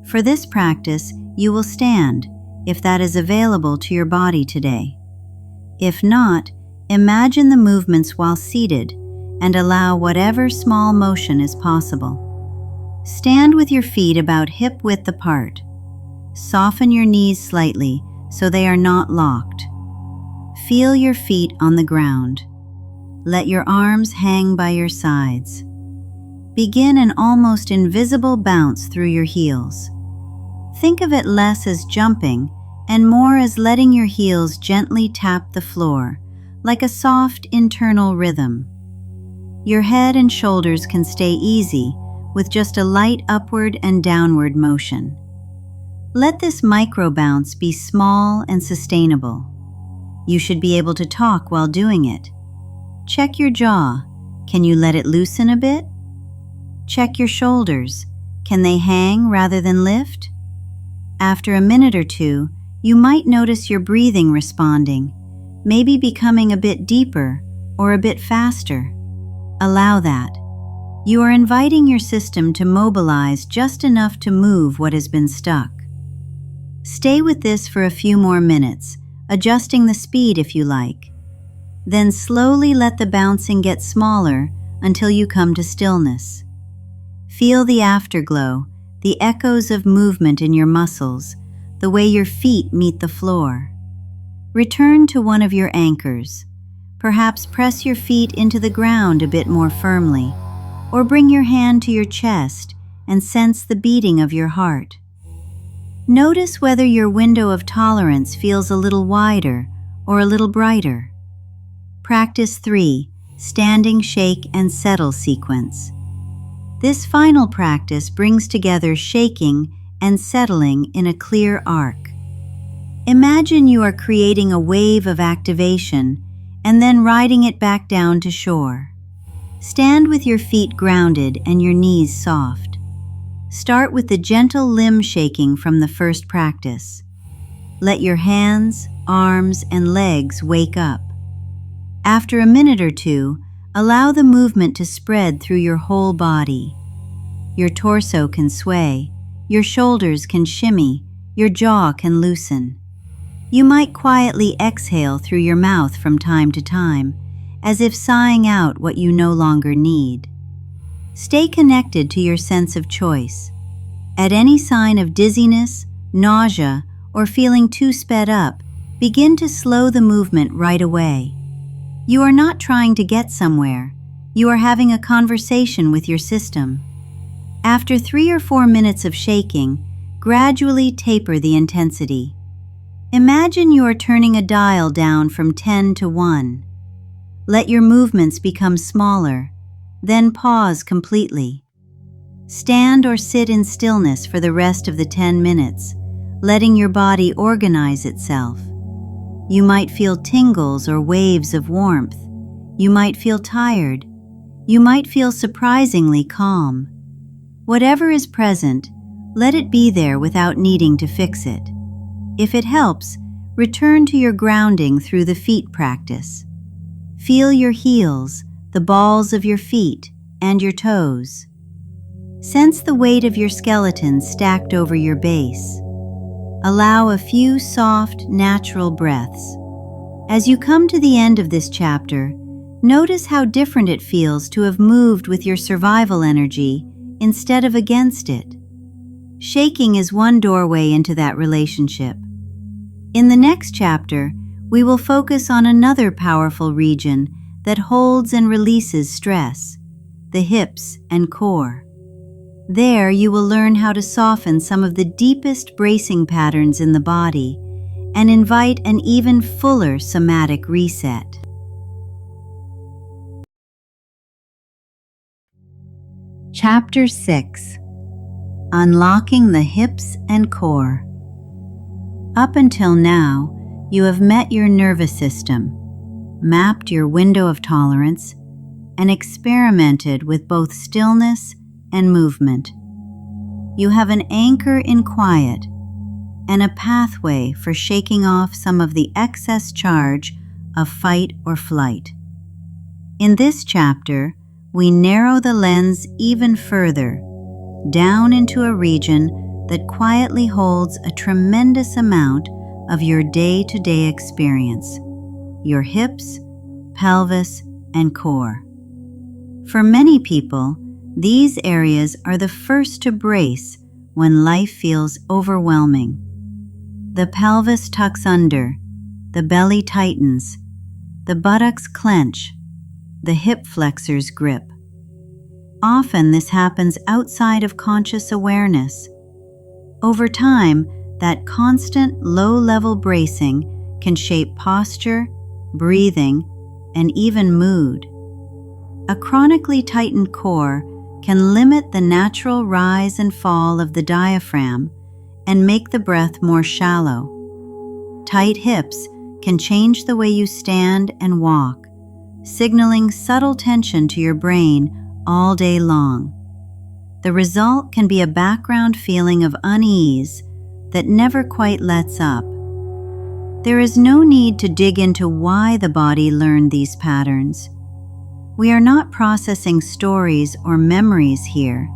A: For this practice, you will stand, if that is available to your body today. If not, imagine the movements while seated and allow whatever small motion is possible. Stand with your feet about hip-width apart. Soften your knees slightly so they are not locked. Feel your feet on the ground. Let your arms hang by your sides. Begin an almost invisible bounce through your heels. Think of it less as jumping and more as letting your heels gently tap the floor, like a soft internal rhythm. Your head and shoulders can stay easy with just a light upward and downward motion. Let this micro bounce be small and sustainable. You should be able to talk while doing it. Check your jaw. Can you let it loosen a bit? Check your shoulders. Can they hang rather than lift? After a minute or two, you might notice your breathing responding, maybe becoming a bit deeper or a bit faster. Allow that. You are inviting your system to mobilize just enough to move what has been stuck. Stay with this for a few more minutes, adjusting the speed if you like. Then slowly let the bouncing get smaller until you come to stillness. Feel the afterglow, the echoes of movement in your muscles, the way your feet meet the floor. Return to one of your anchors. Perhaps press your feet into the ground a bit more firmly, or bring your hand to your chest and sense the beating of your heart. Notice whether your window of tolerance feels a little wider or a little brighter. Practice 3, standing, shake, and settle sequence. This final practice brings together shaking and settling in a clear arc. Imagine you are creating a wave of activation and then riding it back down to shore. Stand with your feet grounded and your knees soft. Start with the gentle limb shaking from the first practice. Let your hands, arms, and legs wake up. After a minute or two, allow the movement to spread through your whole body. Your torso can sway, your shoulders can shimmy, your jaw can loosen. You might quietly exhale through your mouth from time to time, as if sighing out what you no longer need. Stay connected to your sense of choice. At any sign of dizziness, nausea, or feeling too sped up, begin to slow the movement right away. You are not trying to get somewhere. You are having a conversation with your system. After 3 or 4 minutes of shaking, gradually taper the intensity. Imagine you are turning a dial down from 10 to 1. Let your movements become smaller, then pause completely. Stand or sit in stillness for the rest of the 10 minutes, letting your body organize itself. You might feel tingles or waves of warmth. You might feel tired. You might feel surprisingly calm. Whatever is present, let it be there without needing to fix it. If it helps, return to your grounding through the feet practice. Feel your heels, the balls of your feet, and your toes. Sense the weight of your skeleton stacked over your base. Allow a few soft, natural breaths. As you come to the end of this chapter, notice how different it feels to have moved with your survival energy instead of against it. Shaking is one doorway into that relationship. In the next chapter, we will focus on another powerful region that holds and releases stress, the hips and core. There, you will learn how to soften some of the deepest bracing patterns in the body and invite an even fuller somatic reset. Chapter 6: Unlocking the Hips and Core. Up until now, you have met your nervous system, mapped your window of tolerance, and experimented with both stillness and movement. You have an anchor in quiet and a pathway for shaking off some of the excess charge of fight or flight. In this chapter, we narrow the lens even further, down into a region that quietly holds a tremendous amount of your day-to-day experience, your hips, pelvis, and core. For many people, these areas are the first to brace when life feels overwhelming. The pelvis tucks under, the belly tightens, the buttocks clench, the hip flexors grip. Often this happens outside of conscious awareness. Over time, that constant low-level bracing can shape posture, breathing, and even mood. A chronically tightened core can limit the natural rise and fall of the diaphragm and make the breath more shallow. Tight hips can change the way you stand and walk, signaling subtle tension to your brain all day long. The result can be a background feeling of unease that never quite lets up. There is no need to dig into why the body learned these patterns. We are not processing stories or memories here.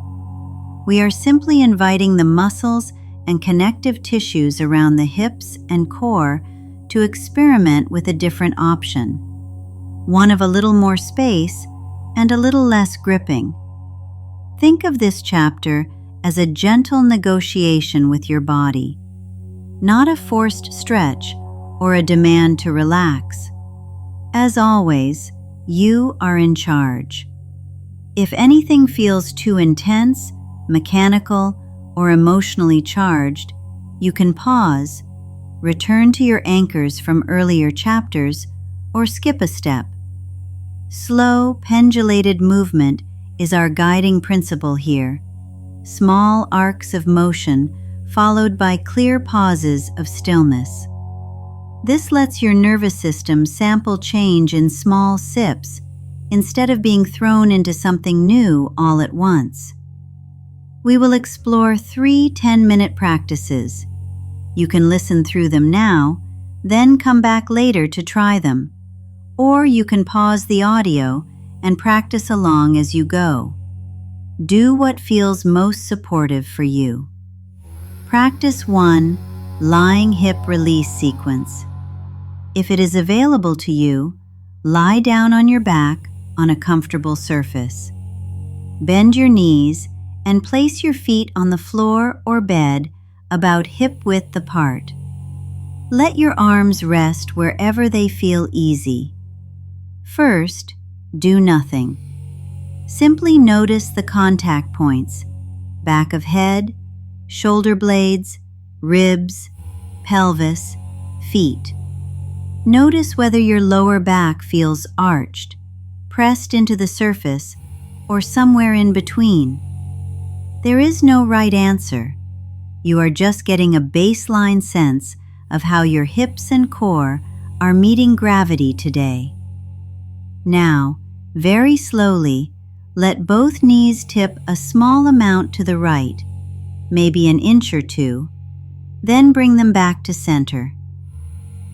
A: We are simply inviting the muscles and connective tissues around the hips and core to experiment with a different option, one of a little more space and a little less gripping. Think of this chapter as a gentle negotiation with your body, not a forced stretch or a demand to relax. As always, you are in charge. If anything feels too intense, mechanical, or emotionally charged, you can pause, return to your anchors from earlier chapters, or skip a step. Slow, pendulated movement is our guiding principle here. Small arcs of motion followed by clear pauses of stillness. This lets your nervous system sample change in small sips instead of being thrown into something new all at once. We will explore 3 10-minute practices. You can listen through them now, then come back later to try them. Or you can pause the audio and practice along as you go. Do what feels most supportive for you. Practice 1, lying hip release sequence. If it is available to you, lie down on your back on a comfortable surface. Bend your knees and place your feet on the floor or bed about hip width apart. Let your arms rest wherever they feel easy. First, do nothing. Simply notice the contact points: back of head, shoulder blades, ribs, pelvis, feet. Notice whether your lower back feels arched, pressed into the surface, or somewhere in between. There is no right answer. You are just getting a baseline sense of how your hips and core are meeting gravity today. Now, very slowly, let both knees tip a small amount to the right, maybe an inch or two, then bring them back to center.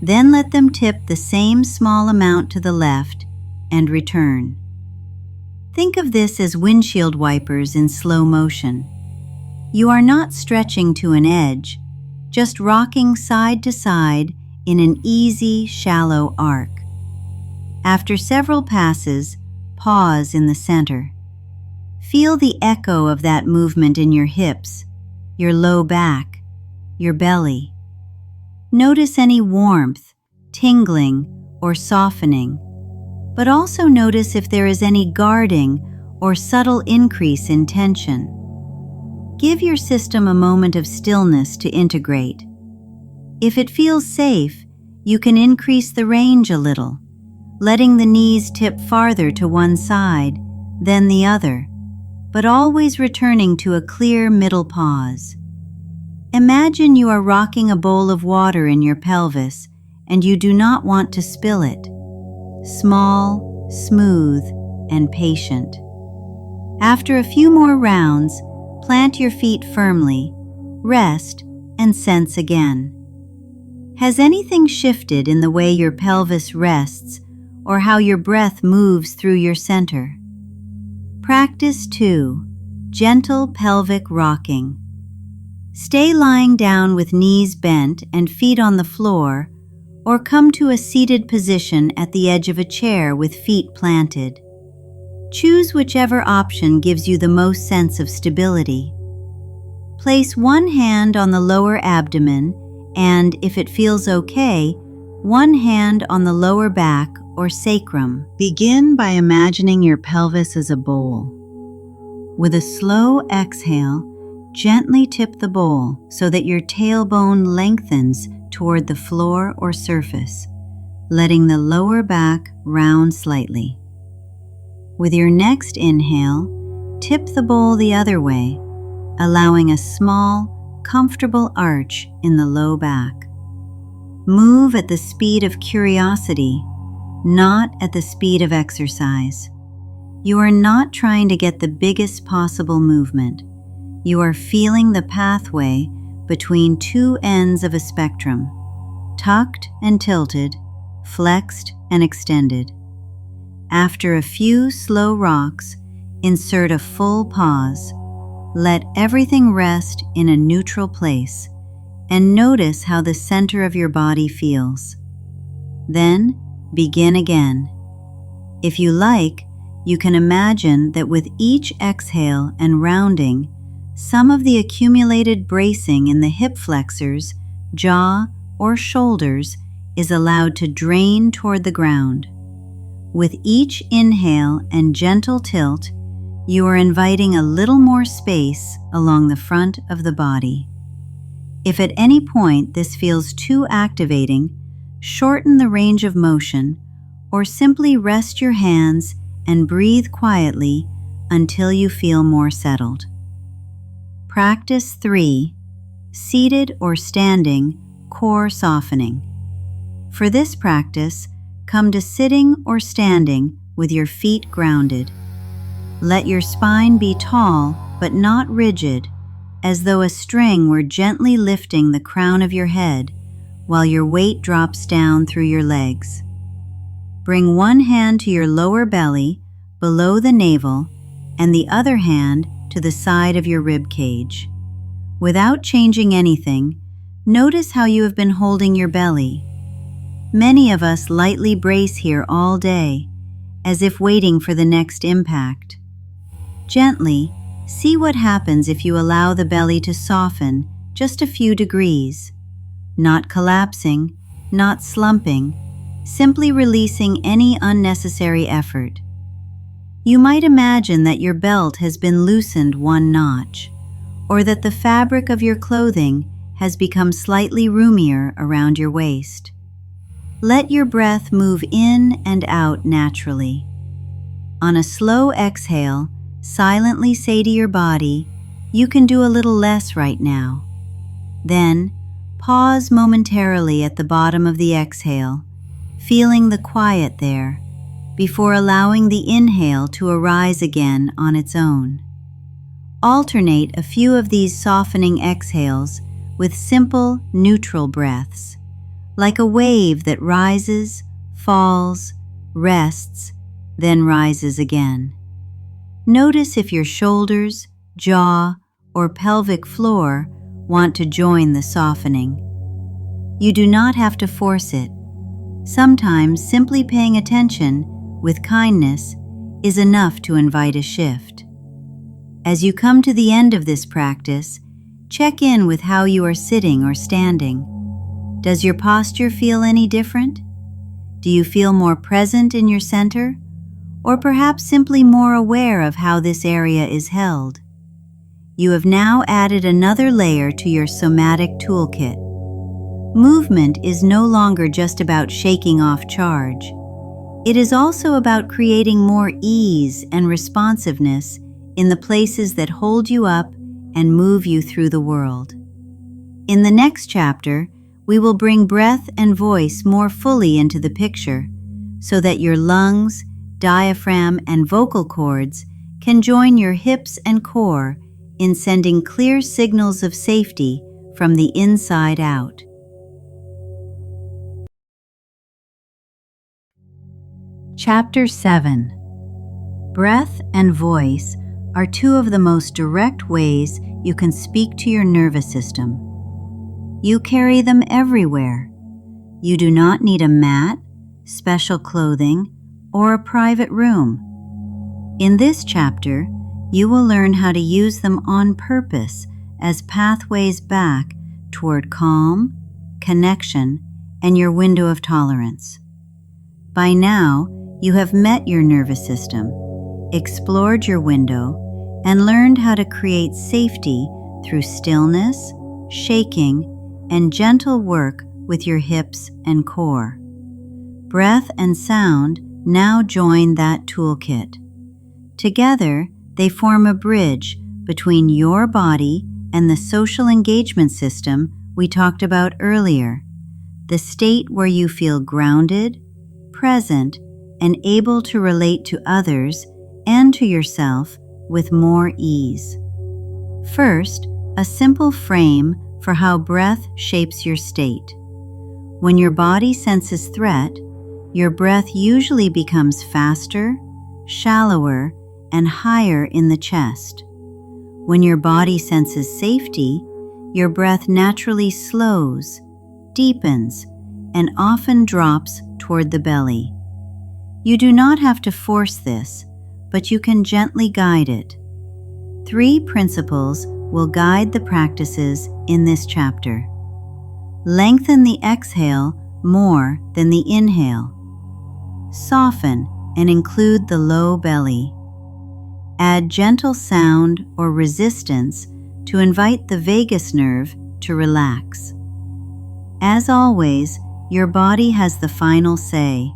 A: Then let them tip the same small amount to the left and return. Think of this as windshield wipers in slow motion. You are not stretching to an edge, just rocking side to side in an easy, shallow arc. After several passes, pause in the center. Feel the echo of that movement in your hips, your low back, your belly. Notice any warmth, tingling, or softening, but also notice if there is any guarding or subtle increase in tension. Give your system a moment of stillness to integrate. If it feels safe, you can increase the range a little, letting the knees tip farther to one side, then the other, but always returning to a clear middle pause. Imagine you are rocking a bowl of water in your pelvis and you do not want to spill it. Small, smooth, and patient. After a few more rounds, plant your feet firmly, rest, and sense again. Has anything shifted in the way your pelvis rests or how your breath moves through your center? Practice 2, gentle pelvic rocking. Stay lying down with knees bent and feet on the floor, or come to a seated position at the edge of a chair with feet planted. Choose whichever option gives you the most sense of stability. Place one hand on the lower abdomen and, if it feels okay, one hand on the lower back or sacrum. Begin by imagining your pelvis as a bowl. With a slow exhale, gently tip the bowl so that your tailbone lengthens toward the floor or surface, letting the lower back round slightly. With your next inhale, tip the bowl the other way, allowing a small, comfortable arch in the low back. Move at the speed of curiosity, not at the speed of exercise. You are not trying to get the biggest possible movement. You are feeling the pathway between two ends of a spectrum, tucked and tilted, flexed and extended. After a few slow rocks, insert a full pause. Let everything rest in a neutral place and notice how the center of your body feels. Then begin again. If you like, you can imagine that with each exhale and rounding, some of the accumulated bracing in the hip flexors, jaw, or shoulders is allowed to drain toward the ground. With each inhale and gentle tilt, you are inviting a little more space along the front of the body. If at any point this feels too activating, shorten the range of motion or simply rest your hands and breathe quietly until you feel more settled. Practice 3, seated or standing core softening. For this practice, come to sitting or standing with your feet grounded. Let your spine be tall but not rigid, as though a string were gently lifting the crown of your head while your weight drops down through your legs. Bring one hand to your lower belly, below the navel, and the other hand to the side of your rib cage. Without changing anything, notice how you have been holding your belly. Many of us lightly brace here all day, as if waiting for the next impact. Gently, see what happens if you allow the belly to soften just a few degrees. Not collapsing, not slumping, simply releasing any unnecessary effort. You might imagine that your belt has been loosened one notch, or that the fabric of your clothing has become slightly roomier around your waist. Let your breath move in and out naturally. On a slow exhale, silently say to your body, "You can do a little less right now." Then, pause momentarily at the bottom of the exhale, feeling the quiet there, before allowing the inhale to arise again on its own. Alternate a few of these softening exhales with simple, neutral breaths, like a wave that rises, falls, rests, then rises again. Notice if your shoulders, jaw, or pelvic floor want to join the softening. You do not have to force it. Sometimes simply paying attention, with kindness, is enough to invite a shift. As you come to the end of this practice, check in with how you are sitting or standing. Does your posture feel any different? Do you feel more present in your center? Or perhaps simply more aware of how this area is held? You have now added another layer to your somatic toolkit. Movement is no longer just about shaking off charge. It is also about creating more ease and responsiveness in the places that hold you up and move you through the world. In the next chapter, we will bring breath and voice more fully into the picture, so that your lungs, diaphragm, and vocal cords can join your hips and core in sending clear signals of safety from the inside out. Chapter 7. Breath and voice are two of the most direct ways you can speak to your nervous system. You carry them everywhere. You do not need a mat, special clothing, or a private room. In this chapter, you will learn how to use them on purpose as pathways back toward calm, connection, and your window of tolerance. By now, you have met your nervous system, explored your window, and learned how to create safety through stillness, shaking, and gentle work with your hips and core. Breath and sound now join that toolkit. Together, they form a bridge between your body and the social engagement system we talked about earlier, the state where you feel grounded, present, and able to relate to others and to yourself with more ease. First, a simple frame for how breath shapes your state. When your body senses threat, your breath usually becomes faster, shallower, and higher in the chest. When your body senses safety, your breath naturally slows, deepens, and often drops toward the belly. You do not have to force this, but you can gently guide it. 3 principles will guide the practices in this chapter. Lengthen the exhale more than the inhale. Soften and include the low belly. Add gentle sound or resistance to invite the vagus nerve to relax. As always, your body has the final say.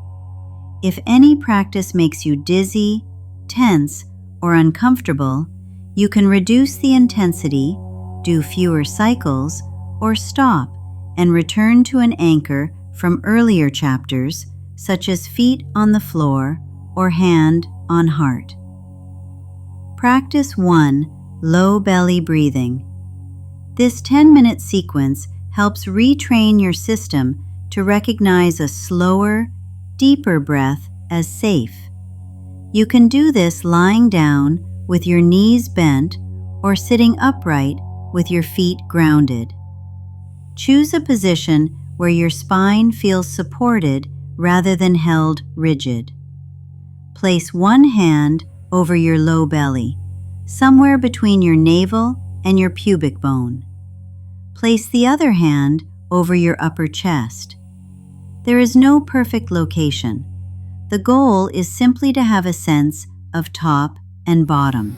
A: If any practice makes you dizzy, tense, or uncomfortable, you can reduce the intensity, do fewer cycles, or stop and return to an anchor from earlier chapters, such as feet on the floor or hand on heart. Practice 1. Low belly breathing. This 10-minute sequence helps retrain your system to recognize a slower, deeper breath as safe. You can do this lying down with your knees bent or sitting upright with your feet grounded. Choose a position where your spine feels supported rather than held rigid. Place one hand over your low belly, somewhere between your navel and your pubic bone. Place the other hand over your upper chest. There is no perfect location. The goal is simply to have a sense of top and bottom.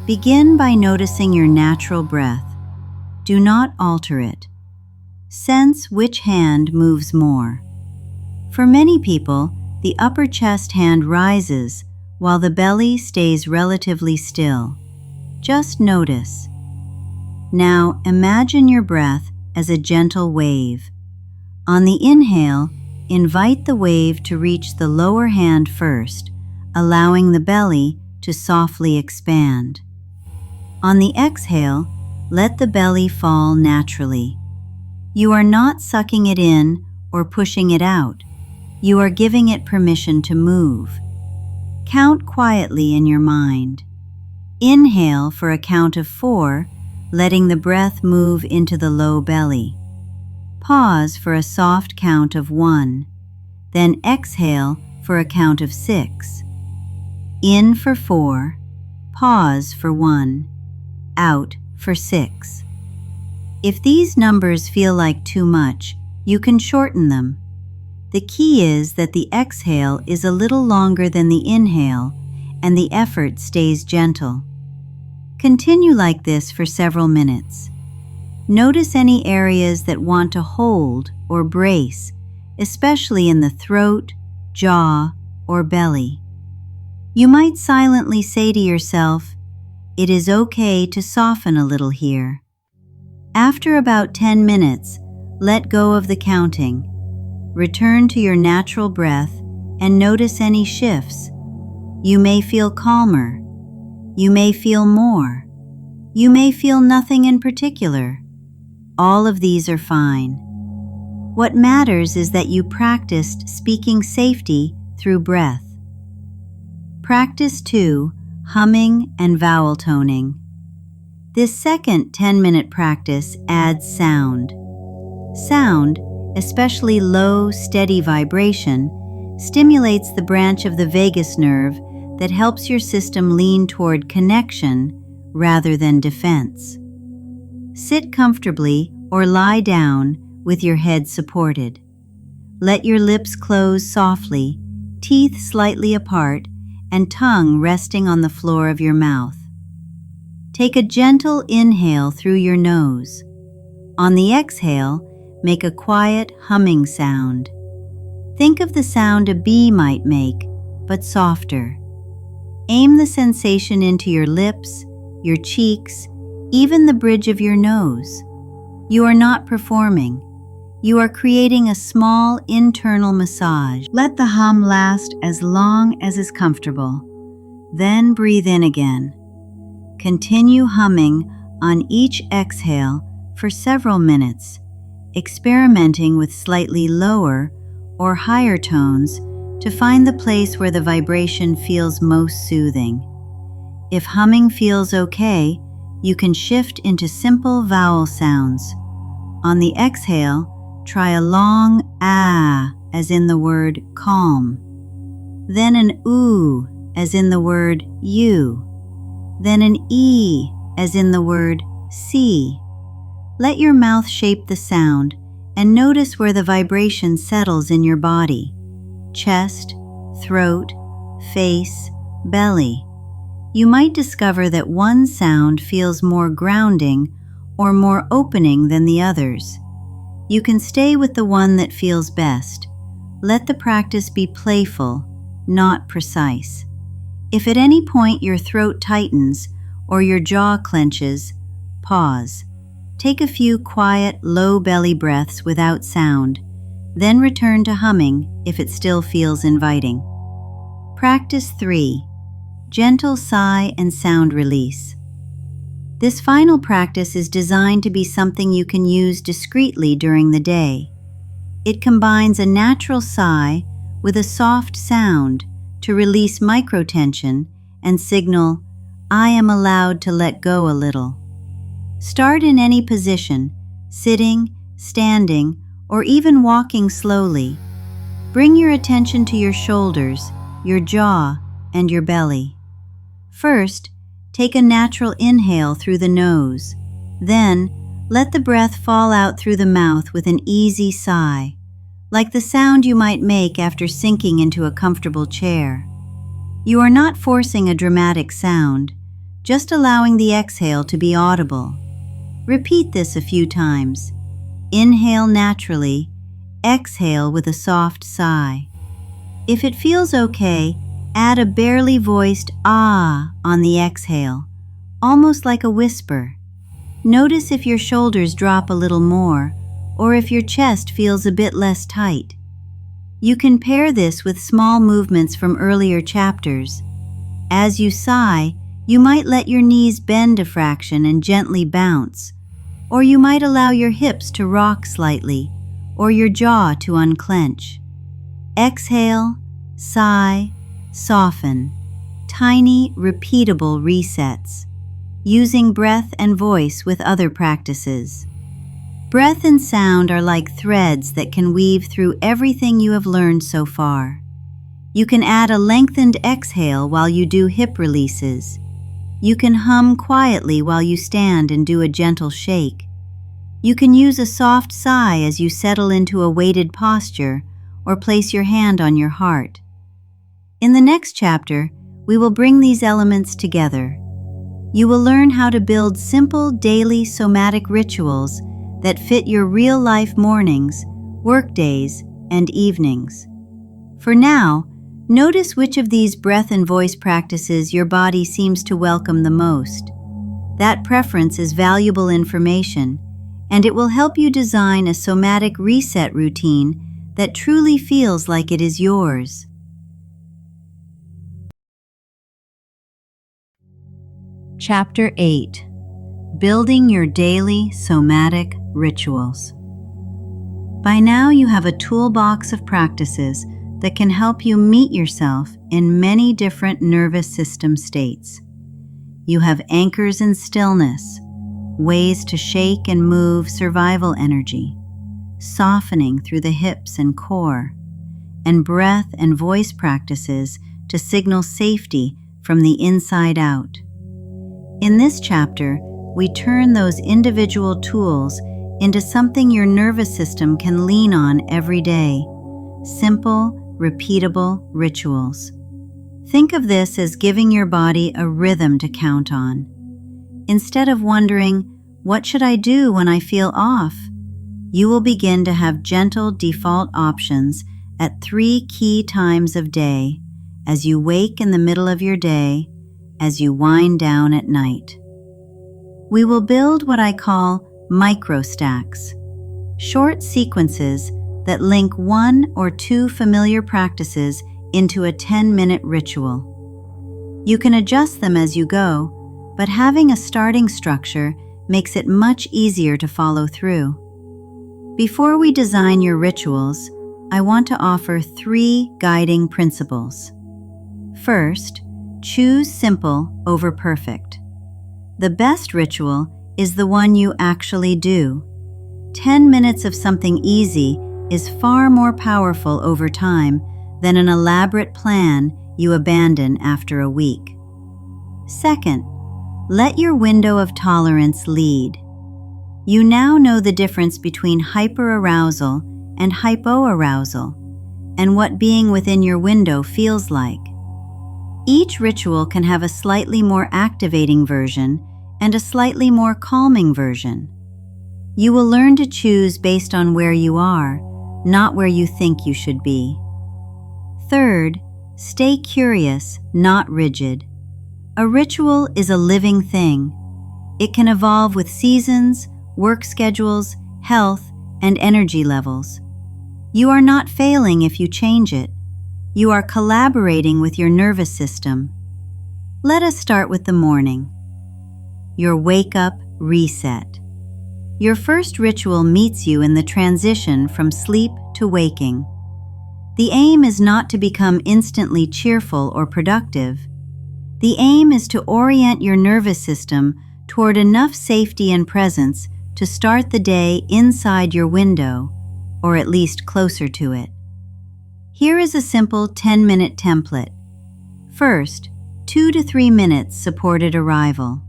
A: Begin by noticing your natural breath. Do not alter it. Sense which hand moves more. For many people, the upper chest hand rises while the belly stays relatively still. Just notice. Now imagine your breath as a gentle wave. On the inhale, invite the wave to reach the lower hand first, allowing the belly to softly expand. On the exhale, let the belly fall naturally. You are not sucking it in or pushing it out. You are giving it permission to move. Count quietly in your mind. Inhale for a count of 4, letting the breath move into the low belly. Pause for a soft count of 1. Then exhale for a count of 6. In for 4. Pause for 1. Out for 6. If these numbers feel like too much, you can shorten them. The key is that the exhale is a little longer than the inhale and the effort stays gentle. Continue like this for several minutes. Notice any areas that want to hold or brace, especially in the throat, jaw, or belly. You might silently say to yourself, "It is okay to soften a little here." After about 10 minutes, let go of the counting. Return to your natural breath and notice any shifts. You may feel calmer. You may feel more. You may feel nothing in particular. All of these are fine. What matters is that you practiced speaking safety through breath. Practice 2, humming and vowel toning. This second 10-minute practice adds sound. Sound, especially low, steady vibration, stimulates the branch of the vagus nerve that helps your system lean toward connection rather than defense. Sit comfortably or lie down with your head supported. Let your lips close softly, teeth slightly apart, and tongue resting on the floor of your mouth. Take a gentle inhale through your nose. On the exhale, make a quiet humming sound. Think of the sound a bee might make, but softer. Aim the sensation into your lips, your cheeks, even the bridge of your nose. You are not performing. You are creating a small internal massage. Let the hum last as long as is comfortable. Then breathe in again. Continue humming on each exhale for several minutes, experimenting with slightly lower or higher tones to find the place where the vibration feels most soothing. If humming feels okay, you can shift into simple vowel sounds. On the exhale, try a long ah as in the word calm, then an oo as in the word you, then an e as in the word see. Let your mouth shape the sound and notice where the vibration settles in your body: chest, throat, face, belly. You might discover that one sound feels more grounding or more opening than the others. You can stay with the one that feels best. Let the practice be playful, not precise. If at any point your throat tightens or your jaw clenches, pause. Take a few quiet, low belly breaths without sound, then return to humming if it still feels inviting. Practice 3. Gentle sigh and sound release. This final practice is designed to be something you can use discreetly during the day. It combines a natural sigh with a soft sound to release microtension and signal, I am allowed to let go a little. Start in any position, sitting, standing, or even walking slowly. Bring your attention to your shoulders, your jaw, and your belly. First, take a natural inhale through the nose. Then, let the breath fall out through the mouth with an easy sigh, like the sound you might make after sinking into a comfortable chair. You are not forcing a dramatic sound, just allowing the exhale to be audible. Repeat this a few times. Inhale naturally, exhale with a soft sigh. If it feels okay, add a barely voiced ah on the exhale, almost like a whisper. Notice if your shoulders drop a little more, or if your chest feels a bit less tight. You can pair this with small movements from earlier chapters. As you sigh, you might let your knees bend a fraction and gently bounce, or you might allow your hips to rock slightly, or your jaw to unclench. Exhale, sigh, soften. Tiny, repeatable resets, using breath and voice with other practices. Breath and sound are like threads that can weave through everything you have learned so far. You can add a lengthened exhale while you do hip releases. You can hum quietly while you stand and do a gentle shake. You can use a soft sigh as you settle into a weighted posture or place your hand on your heart. In the next chapter, we will bring these elements together. You will learn how to build simple daily somatic rituals that fit your real-life mornings, workdays, and evenings. For now, notice which of these breath and voice practices your body seems to welcome the most. That preference is valuable information, and it will help you design a somatic reset routine that truly feels like it is yours. Chapter 8. Building your daily somatic rituals. By now you have a toolbox of practices that can help you meet yourself in many different nervous system states. You have anchors in stillness, ways to shake and move survival energy, softening through the hips and core, and breath and voice practices to signal safety from the inside out. In this chapter, we turn those individual tools into something your nervous system can lean on every day. Simple, repeatable rituals. Think of this as giving your body a rhythm to count on. Instead of wondering, what should I do when I feel off? You will begin to have gentle default options at 3 key times of day, as you wake in the middle of your day, as you wind down at night. We will build what I call micro-stacks, short sequences that link 1 or 2 familiar practices into a 10-minute ritual. You can adjust them as you go, but having a starting structure makes it much easier to follow through. Before we design your rituals, I want to offer 3 guiding principles. First, choose simple over perfect. The best ritual is the one you actually do. 10 minutes of something easy is far more powerful over time than an elaborate plan you abandon after a week. Second, let your window of tolerance lead. You now know the difference between hyperarousal and hypoarousal, and what being within your window feels like. Each ritual can have a slightly more activating version and a slightly more calming version. You will learn to choose based on where you are, not where you think you should be. Third, stay curious, not rigid. A ritual is a living thing. It can evolve with seasons, work schedules, health, and energy levels. You are not failing if you change it. You are collaborating with your nervous system. Let us start with the morning. Your wake-up reset. Your first ritual meets you in the transition from sleep to waking. The aim is not to become instantly cheerful or productive. The aim is to orient your nervous system toward enough safety and presence to start the day inside your window, or at least closer to it. Here is a simple 10-minute template. First, 2 to 3 minutes supported arrival.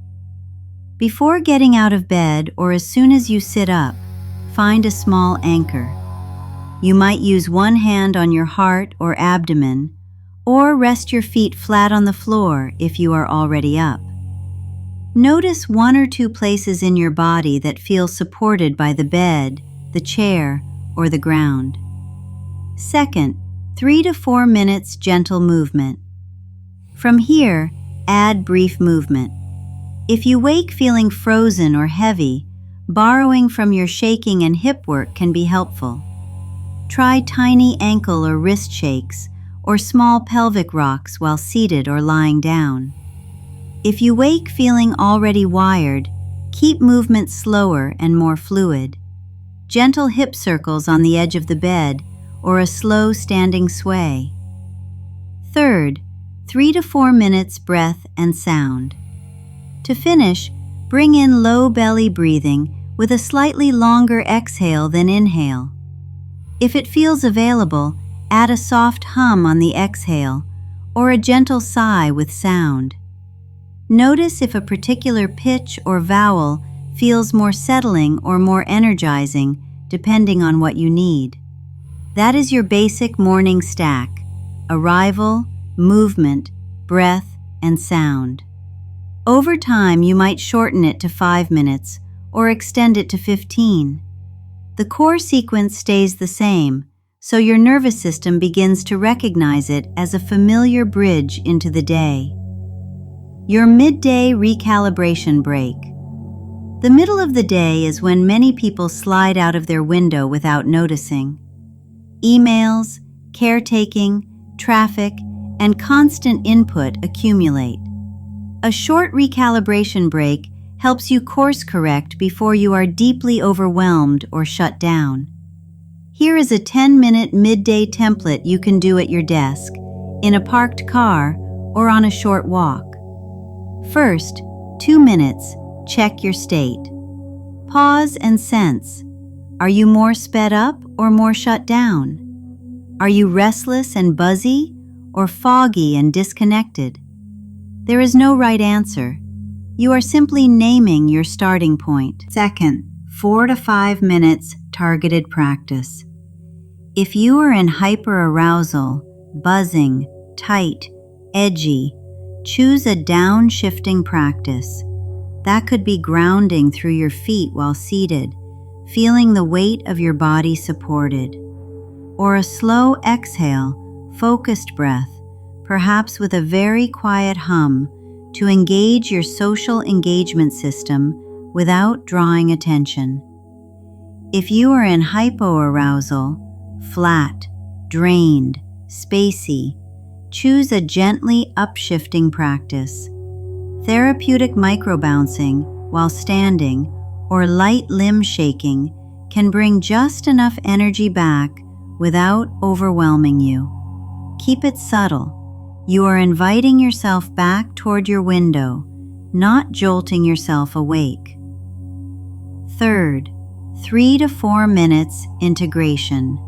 A: Before getting out of bed or as soon as you sit up, find a small anchor. You might use one hand on your heart or abdomen, or rest your feet flat on the floor if you are already up. Notice 1 or 2 places in your body that feel supported by the bed, the chair, or the ground. Second, 3 to 4 minutes gentle movement. From here, add brief movement. If you wake feeling frozen or heavy, borrowing from your shaking and hip work can be helpful. Try tiny ankle or wrist shakes or small pelvic rocks while seated or lying down. If you wake feeling already wired, keep movement slower and more fluid. Gentle hip circles on the edge of the bed or a slow standing sway. Third, 3 to 4 minutes breath and sound. To finish, bring in low belly breathing with a slightly longer exhale than inhale. If it feels available, add a soft hum on the exhale or a gentle sigh with sound. Notice if a particular pitch or vowel feels more settling or more energizing, depending on what you need. That is your basic morning stack: arrival, movement, breath, and sound. Over time, you might shorten it to 5 minutes or extend it to 15. The core sequence stays the same, so your nervous system begins to recognize it as a familiar bridge into the day. Your midday recalibration break. The middle of the day is when many people slide out of their window without noticing. Emails, caretaking, traffic, and constant input accumulate. A short recalibration break helps you course correct before you are deeply overwhelmed or shut down. Here is a 10-minute midday template you can do at your desk, in a parked car, or on a short walk. First, 2 minutes, check your state. Pause and sense. Are you more sped up or more shut down? Are you restless and buzzy or foggy and disconnected? There is no right answer. You are simply naming your starting point. Second, 4 to 5 minutes targeted practice. If you are in hyperarousal, buzzing, tight, edgy, choose a downshifting practice. That could be grounding through your feet while seated, feeling the weight of your body supported. Or a slow exhale, focused breath, perhaps with a very quiet hum, to engage your social engagement system without drawing attention. If you are in hypoarousal, flat, drained, spacey, choose a gently upshifting practice. Therapeutic microbouncing while standing or light limb shaking can bring just enough energy back without overwhelming you. Keep it subtle. You are inviting yourself back toward your window, not jolting yourself awake. Third, 3 to 4 minutes integration.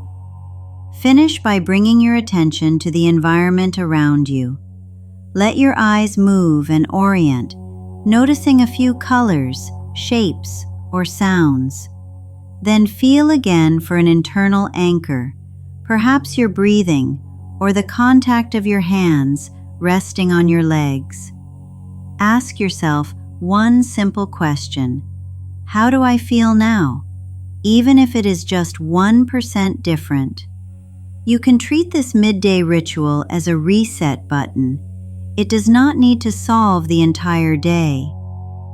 A: Finish by bringing your attention to the environment around you. Let your eyes move and orient, noticing a few colors, shapes, or sounds. Then feel again for an internal anchor, perhaps your breathing or the contact of your hands resting on your legs. Ask yourself one simple question: how do I feel now? Even if it is just 1% different. You can treat this midday ritual as a reset button. It does not need to solve the entire day.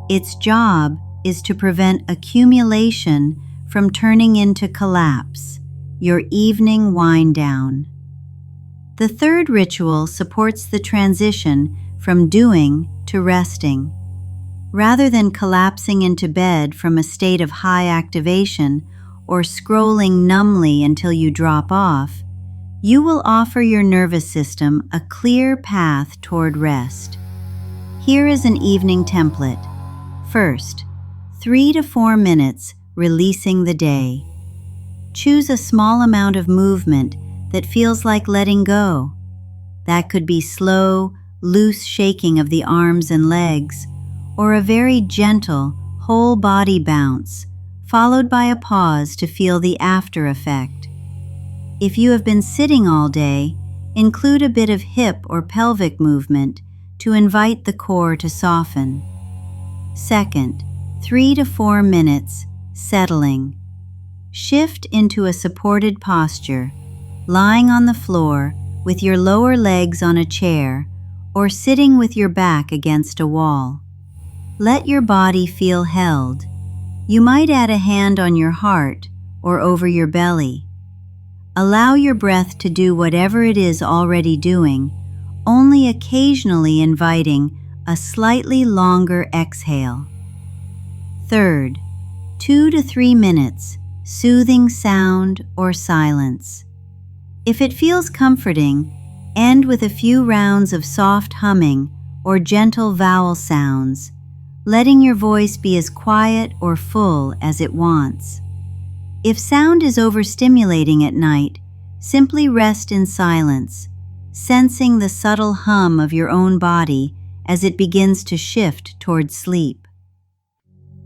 A: Its job is to prevent accumulation from turning into collapse, your evening wind down. The third ritual supports the transition from doing to resting. Rather than collapsing into bed from a state of high activation or scrolling numbly until you drop off, you will offer your nervous system a clear path toward rest. Here is an evening template. First, 3 to 4 minutes releasing the day. Choose a small amount of movement that feels like letting go. That could be slow, loose shaking of the arms and legs, or a very gentle, whole body bounce, followed by a pause to feel the after effect. If you have been sitting all day, include a bit of hip or pelvic movement to invite the core to soften. Second, 3 to 4 minutes, settling. Shift into a supported posture, lying on the floor with your lower legs on a chair or sitting with your back against a wall. Let your body feel held. You might add a hand on your heart or over your belly. Allow your breath to do whatever it is already doing, only occasionally inviting a slightly longer exhale. Third, 2 to 3 minutes, soothing sound or silence. If it feels comforting, end with a few rounds of soft humming or gentle vowel sounds, letting your voice be as quiet or full as it wants. If sound is overstimulating at night, simply rest in silence, sensing the subtle hum of your own body as it begins to shift towards sleep.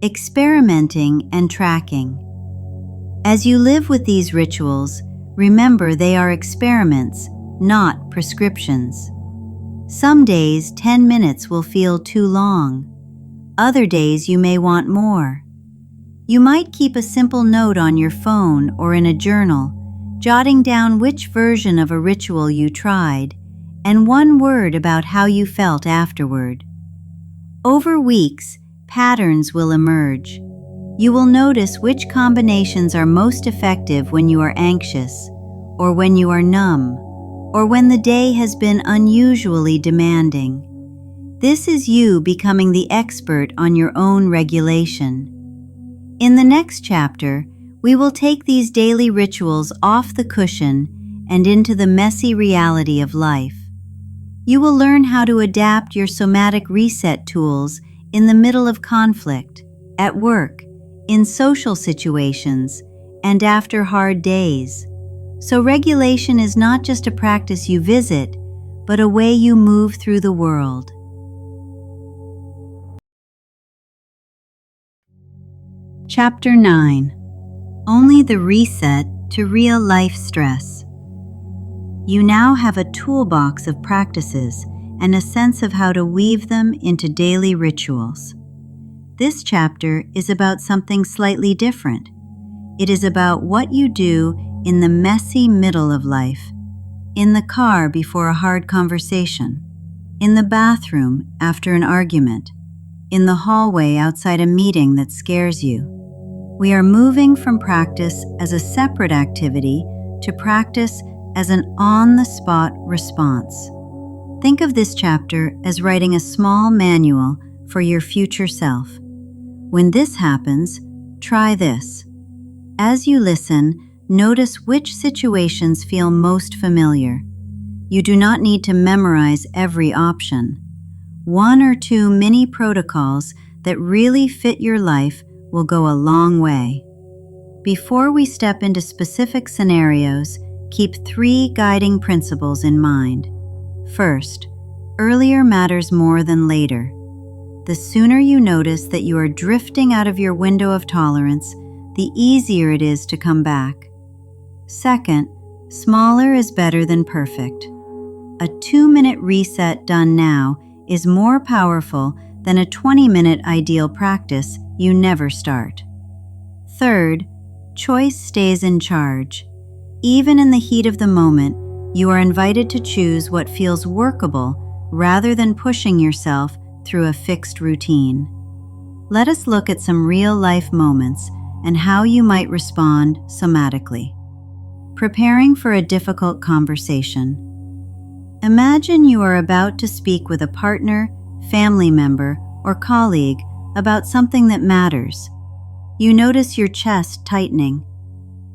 A: Experimenting and tracking. As you live with these rituals, remember they are experiments, not prescriptions. Some days 10 minutes will feel too long. Other days you may want more. You might keep a simple note on your phone or in a journal, jotting down which version of a ritual you tried and one word about how you felt afterward. Over weeks, patterns will emerge. You will notice which combinations are most effective when you are anxious, or when you are numb, or when the day has been unusually demanding. This is you becoming the expert on your own regulation. In the next chapter, we will take these daily rituals off the cushion and into the messy reality of life. You will learn how to adapt your somatic reset tools in the middle of conflict, at work, in social situations, and after hard days. So regulation is not just a practice you visit, but a way you move through the world. Chapter 9. Only the reset to real-life stress. You now have a toolbox of practices and a sense of how to weave them into daily rituals. This chapter is about something slightly different. It is about what you do in the messy middle of life, in the car before a hard conversation, in the bathroom after an argument, in the hallway outside a meeting that scares you. We are moving from practice as a separate activity to practice as an on-the-spot response. Think of this chapter as writing a small manual for your future self. When this happens, try this. As you listen, notice which situations feel most familiar. You do not need to memorize every option. 1 or 2 mini protocols that really fit your life will go a long way. Before we step into specific scenarios, keep 3 guiding principles in mind. First, earlier matters more than later. The sooner you notice that you are drifting out of your window of tolerance, the easier it is to come back. Second, smaller is better than perfect. A 2-minute reset done now is more powerful than a 20-minute ideal practice you never start. Third, choice stays in charge. Even in the heat of the moment, you are invited to choose what feels workable rather than pushing yourself through a fixed routine. Let us look at some real-life moments and how you might respond somatically. Preparing for a difficult conversation. Imagine you are about to speak with a partner, family member, or colleague about something that matters. You notice your chest tightening.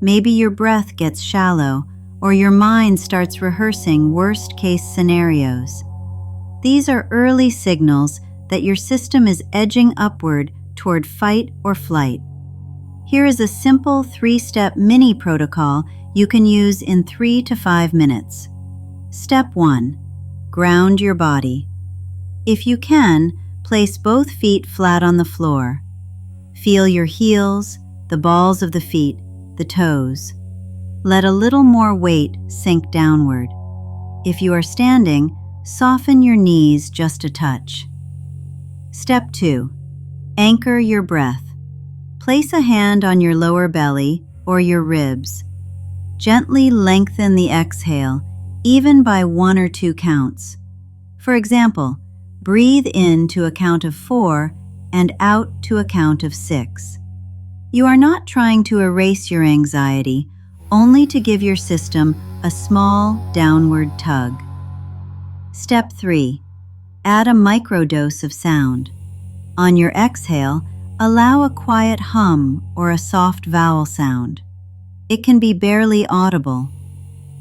A: Maybe your breath gets shallow, or your mind starts rehearsing worst-case scenarios. These are early signals that your system is edging upward toward fight or flight. Here is a simple 3-step mini protocol you can use in 3 to 5 minutes. Step 1. Ground your body. If you can, place both feet flat on the floor. Feel your heels, the balls of the feet, the toes. Let a little more weight sink downward. If you are standing, soften your knees just a touch. Step 2. Anchor your breath. Place a hand on your lower belly or your ribs. Gently lengthen the exhale, even by 1 or 2 counts. For example, breathe in to a count of 4 and out to a count of 6. You are not trying to erase your anxiety, only to give your system a small downward tug. Step 3. Add a microdose of sound. On your exhale, allow a quiet hum or a soft vowel sound. It can be barely audible.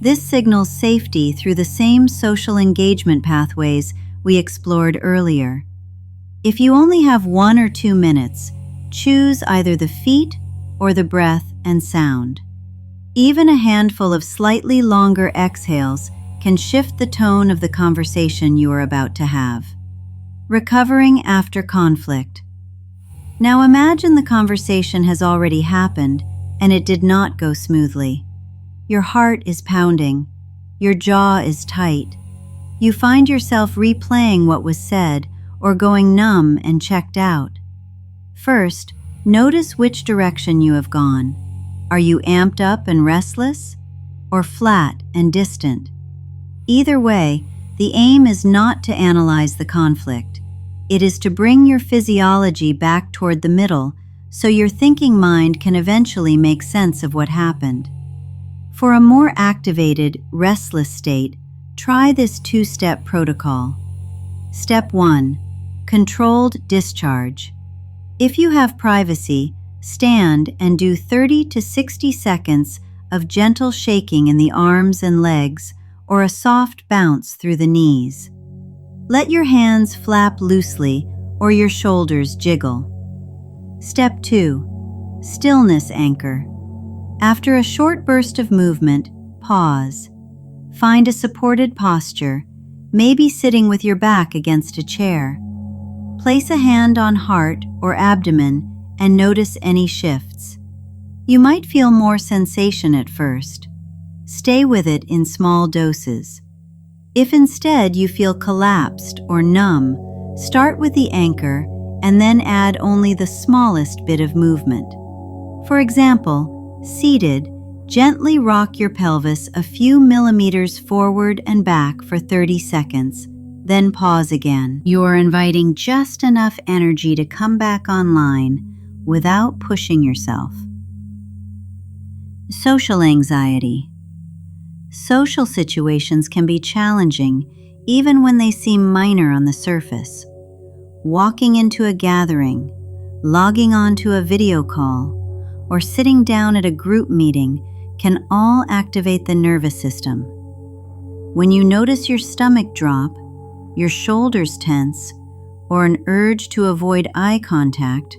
A: This signals safety through the same social engagement pathways we explored earlier. If you only have 1 or 2 minutes, choose either the feet or the breath and sound. Even a handful of slightly longer exhales can shift the tone of the conversation you are about to have. Recovering after conflict. Now imagine the conversation has already happened and it did not go smoothly. Your heart is pounding. Your jaw is tight. You find yourself replaying what was said or going numb and checked out. First, notice which direction you have gone. Are you amped up and restless, or flat and distant? Either way, the aim is not to analyze the conflict. It is to bring your physiology back toward the middle so your thinking mind can eventually make sense of what happened. For a more activated, restless state, try this 2-step protocol. Step 1. Controlled discharge. If you have privacy, stand and do 30 to 60 seconds of gentle shaking in the arms and legs or a soft bounce through the knees. Let your hands flap loosely or your shoulders jiggle. Step 2. Stillness anchor. After a short burst of movement, pause. Find a supported posture, maybe sitting with your back against a chair. Place a hand on heart or abdomen and notice any shifts. You might feel more sensation at first. Stay with it in small doses. If instead you feel collapsed or numb, start with the anchor and then add only the smallest bit of movement. For example, seated, gently rock your pelvis a few millimeters forward and back for 30 seconds, then pause again. You're inviting just enough energy to come back online without pushing yourself. Social anxiety. Social situations can be challenging even when they seem minor on the surface. Walking into a gathering, logging on to a video call, or sitting down at a group meeting can all activate the nervous system. When you notice your stomach drop, your shoulders tense, or an urge to avoid eye contact,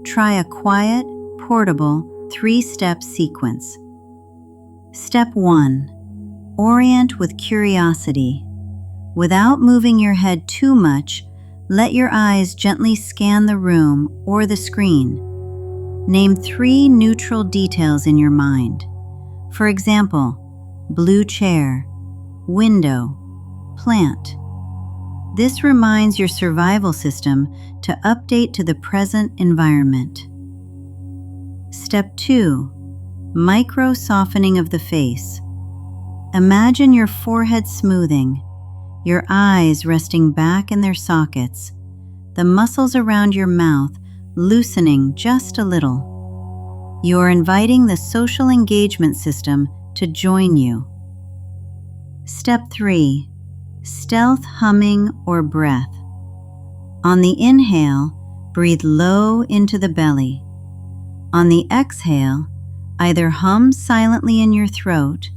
A: try a quiet, portable 3-step sequence. Step 1. Orient with curiosity. Without moving your head too much, let your eyes gently scan the room or the screen. Name 3 neutral details in your mind. For example, blue chair, window, plant. This reminds your survival system to update to the present environment. Step 2. Micro softening of the face. Imagine your forehead smoothing, your eyes resting back in their sockets, the muscles around your mouth loosening just a little. You are inviting the social engagement system to join you. Step 3. Stealth humming or breath. On the inhale, breathe low into the belly. On the exhale, either hum silently in your throat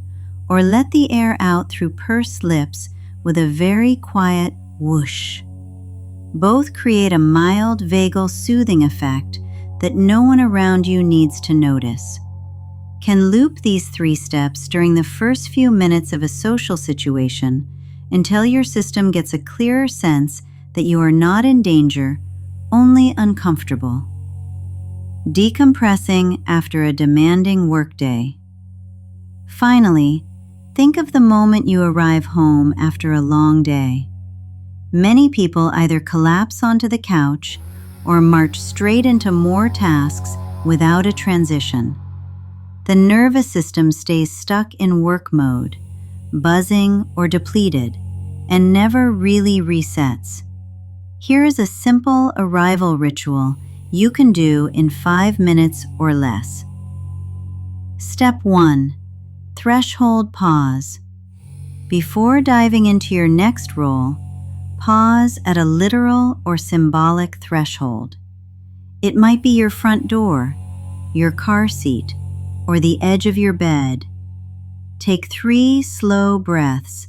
A: or let the air out through pursed lips with a very quiet whoosh. Both create a mild vagal soothing effect that no one around you needs to notice. Can loop these 3 steps during the first few minutes of a social situation until your system gets a clearer sense that you are not in danger, only uncomfortable. Decompressing after a demanding workday. Finally, think of the moment you arrive home after a long day. Many people either collapse onto the couch or march straight into more tasks without a transition. The nervous system stays stuck in work mode, buzzing or depleted, and never really resets. Here is a simple arrival ritual you can do in 5 minutes or less. Step 1. Threshold pause. Before diving into your next role, pause at a literal or symbolic threshold. It might be your front door, your car seat, or the edge of your bed. Take 3 slow breaths,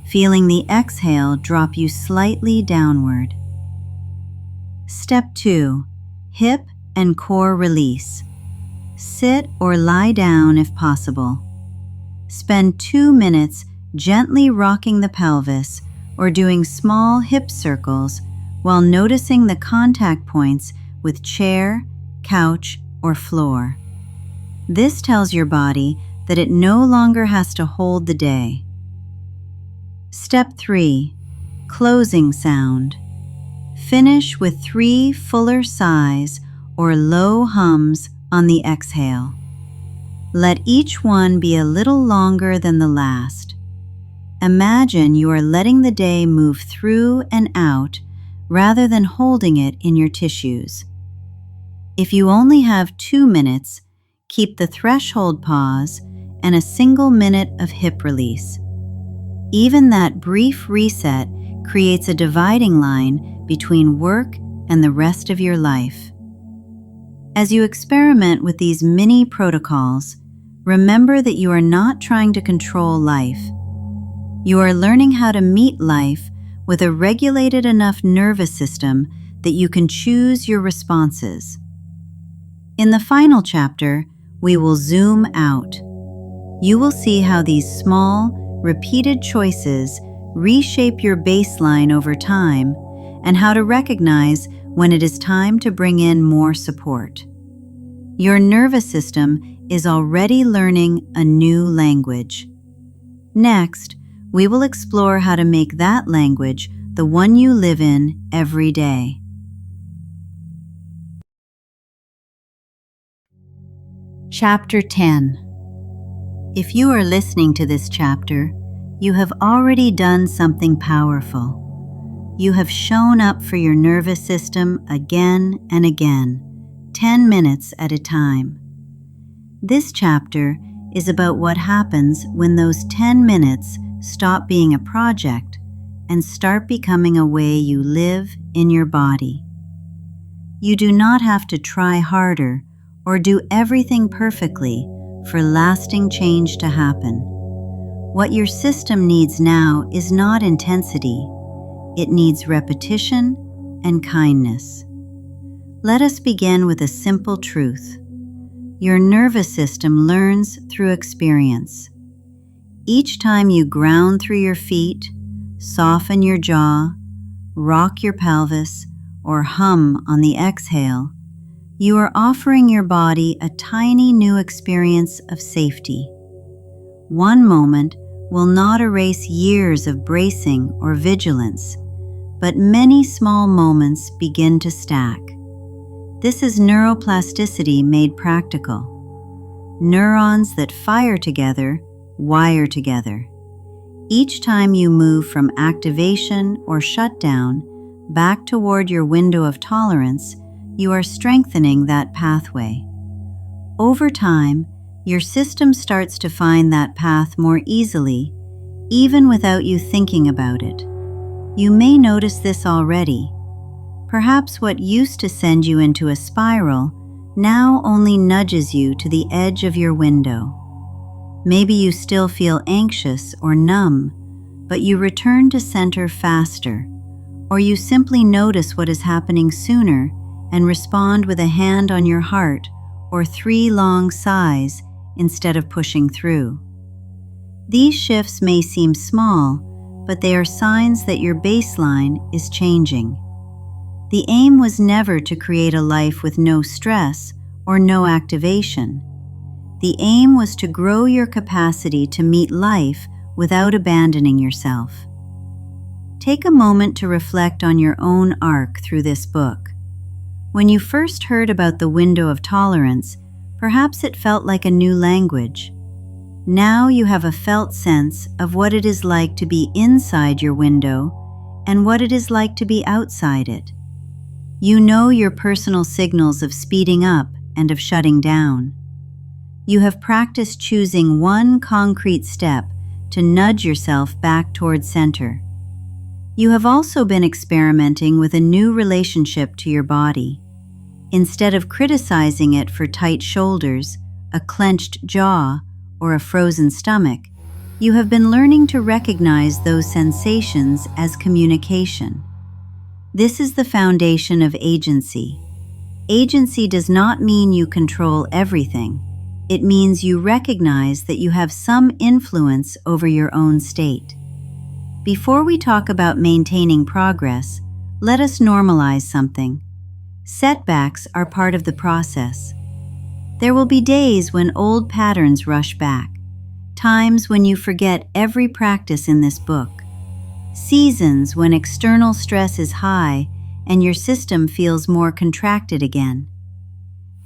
A: feeling the exhale drop you slightly downward. Step 2. Hip and core release. Sit or lie down if possible. Spend 2 minutes gently rocking the pelvis or doing small hip circles while noticing the contact points with chair, couch, or floor. This tells your body that it no longer has to hold the day. Step 3. Closing sound. Finish with 3 fuller sighs or low hums on the exhale. Let each one be a little longer than the last. Imagine you are letting the day move through and out rather than holding it in your tissues. If you only have 2 minutes, keep the threshold pause and a single minute of hip release. Even that brief reset creates a dividing line between work and the rest of your life. As you experiment with these mini protocols, remember that you are not trying to control life. You are learning how to meet life with a regulated enough nervous system that you can choose your responses. In the final chapter, we will zoom out. You will see how these small, repeated choices reshape your baseline over time and how to recognize when it is time to bring in more support. Your nervous system is already learning a new language. Next, we will explore how to make that language the one you live in every day. Chapter 10. If you are listening to this chapter, you have already done something powerful. You have shown up for your nervous system again and again, 10 minutes at a time. This chapter is about what happens when those 10 minutes stop being a project and start becoming a way you live in your body. You do not have to try harder or do everything perfectly for lasting change to happen. What your system needs now is not intensity. It needs repetition and kindness. Let us begin with a simple truth. Your nervous system learns through experience. Each time you ground through your feet, soften your jaw, rock your pelvis, or hum on the exhale, you are offering your body a tiny new experience of safety. One moment will not erase years of bracing or vigilance, but many small moments begin to stack. This is neuroplasticity made practical. Neurons that fire together wire together. Each time you move from activation or shutdown back toward your window of tolerance, you are strengthening that pathway. Over time, your system starts to find that path more easily, even without you thinking about it. You may notice this already. Perhaps what used to send you into a spiral now only nudges you to the edge of your window. Maybe you still feel anxious or numb, but you return to center faster. or you simply notice what is happening sooner and respond with a hand on your heart or 3 long sighs instead of pushing through. These shifts may seem small, but they are signs that your baseline is changing. The aim was never to create a life with no stress or no activation. The aim was to grow your capacity to meet life without abandoning yourself. Take a moment to reflect on your own arc through this book. When you first heard about the window of tolerance, perhaps it felt like a new language. Now you have a felt sense of what it is like to be inside your window and what it is like to be outside it. You know your personal signals of speeding up and of shutting down. You have practiced choosing one concrete step to nudge yourself back toward center. You have also been experimenting with a new relationship to your body. Instead of criticizing it for tight shoulders, a clenched jaw, or a frozen stomach, you have been learning to recognize those sensations as communication. This is the foundation of agency. Agency does not mean you control everything. It means you recognize that you have some influence over your own state. Before we talk about maintaining progress, let us normalize something. Setbacks are part of the process. There will be days when old patterns rush back, times when you forget every practice in this book, seasons when external stress is high and your system feels more contracted again.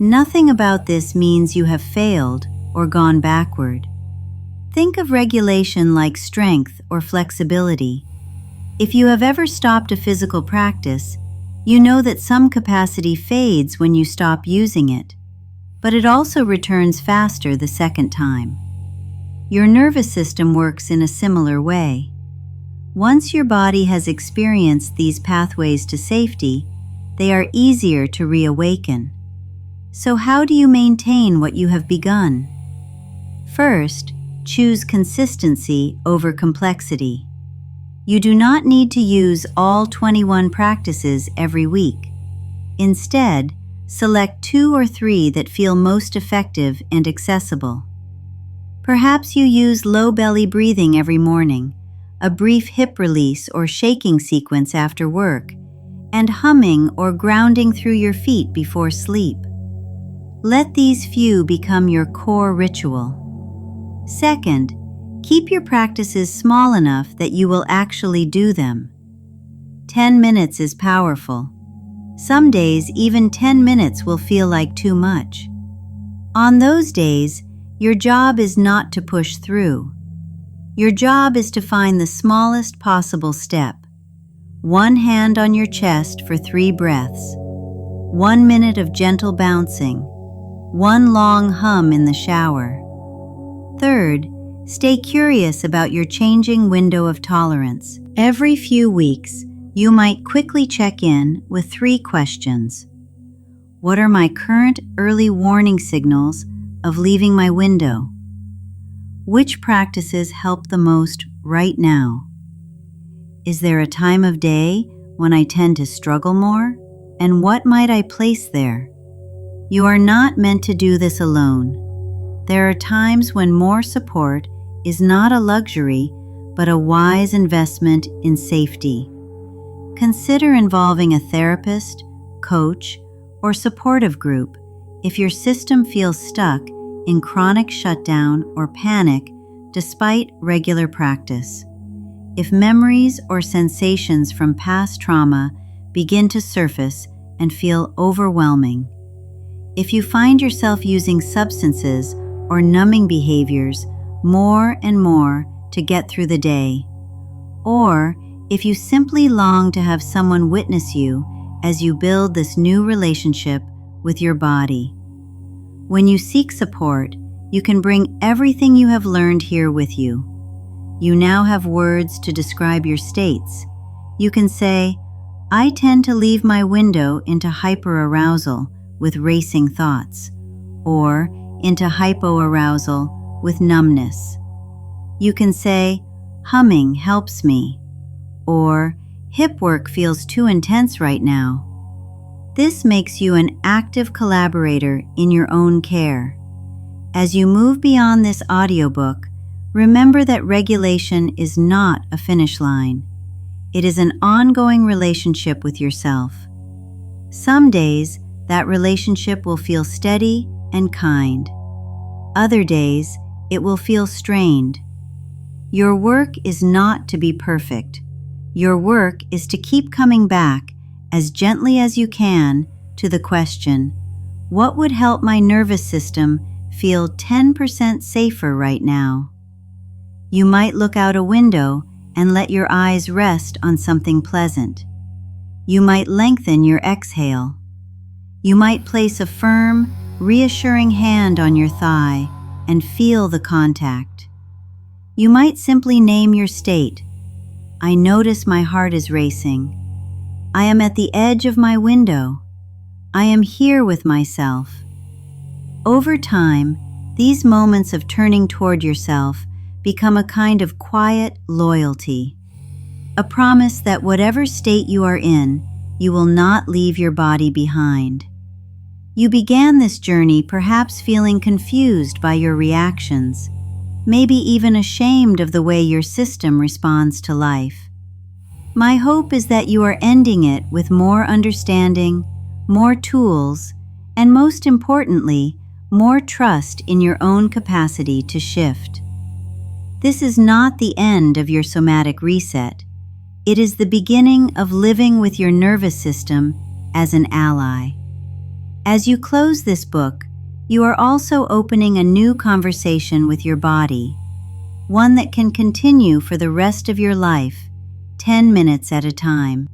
A: Nothing about this means you have failed or gone backward. Think of regulation like strength or flexibility. If you have ever stopped a physical practice, you know that some capacity fades when you stop using it, but it also returns faster the second time. Your nervous system works in a similar way. Once your body has experienced these pathways to safety, they are easier to reawaken. So how do you maintain what you have begun? First, choose consistency over complexity. You do not need to use all 21 practices every week. Instead, select 2 or 3 that feel most effective and accessible. Perhaps you use low belly breathing every morning, a brief hip release or shaking sequence after work, and humming or grounding through your feet before sleep. Let these few become your core ritual. Second, keep your practices small enough that you will actually do them. 10 minutes is powerful. Some days, even 10 minutes will feel like too much. On those days, your job is not to push through. Your job is to find the smallest possible step. 1 hand on your chest for 3 breaths. 1 minute of gentle bouncing. 1 long hum in the shower. Third, stay curious about your changing window of tolerance. Every few weeks, you might quickly check in with 3 questions. What are my current early warning signals of leaving my window? Which practices help the most right now? Is there a time of day when I tend to struggle more? And what might I place there? You are not meant to do this alone. There are times when more support is not a luxury, but a wise investment in safety. Consider involving a therapist, coach, or supportive group if your system feels stuck in chronic shutdown or panic despite regular practice. If memories or sensations from past trauma begin to surface and feel overwhelming. If you find yourself using substances or numbing behaviors more and more to get through the day, or if you simply long to have someone witness you as you build this new relationship with your body. When you seek support, you can bring everything you have learned here with you. You now have words to describe your states. You can say, I tend to leave my window into hyperarousal with racing thoughts, or into hypoarousal with numbness. You can say, humming helps me, or Hip work feels too intense right now. This makes you an active collaborator in your own care. As you move beyond this audiobook, remember that regulation is not a finish line. It is an ongoing relationship with yourself. Some days, that relationship will feel steady and kind. Other days, it will feel strained. Your work is not to be perfect. Your work is to keep coming back as gently as you can to the question, what would help my nervous system feel 10% safer right now? You might look out a window and let your eyes rest on something pleasant. You might lengthen your exhale. You might place a firm, reassuring hand on your thigh and feel the contact. You might simply name your state. I notice my heart is racing. I am at the edge of my window. I am here with myself. Over time, these moments of turning toward yourself become a kind of quiet loyalty, a promise that whatever state you are in, you will not leave your body behind. You began this journey perhaps feeling confused by your reactions, maybe even ashamed of the way your system responds to life. My hope is that you are ending it with more understanding, more tools, and most importantly, more trust in your own capacity to shift. This is not the end of your somatic reset. It is the beginning of living with your nervous system as an ally. As you close this book, you are also opening a new conversation with your body, one that can continue for the rest of your life, 10 minutes at a time.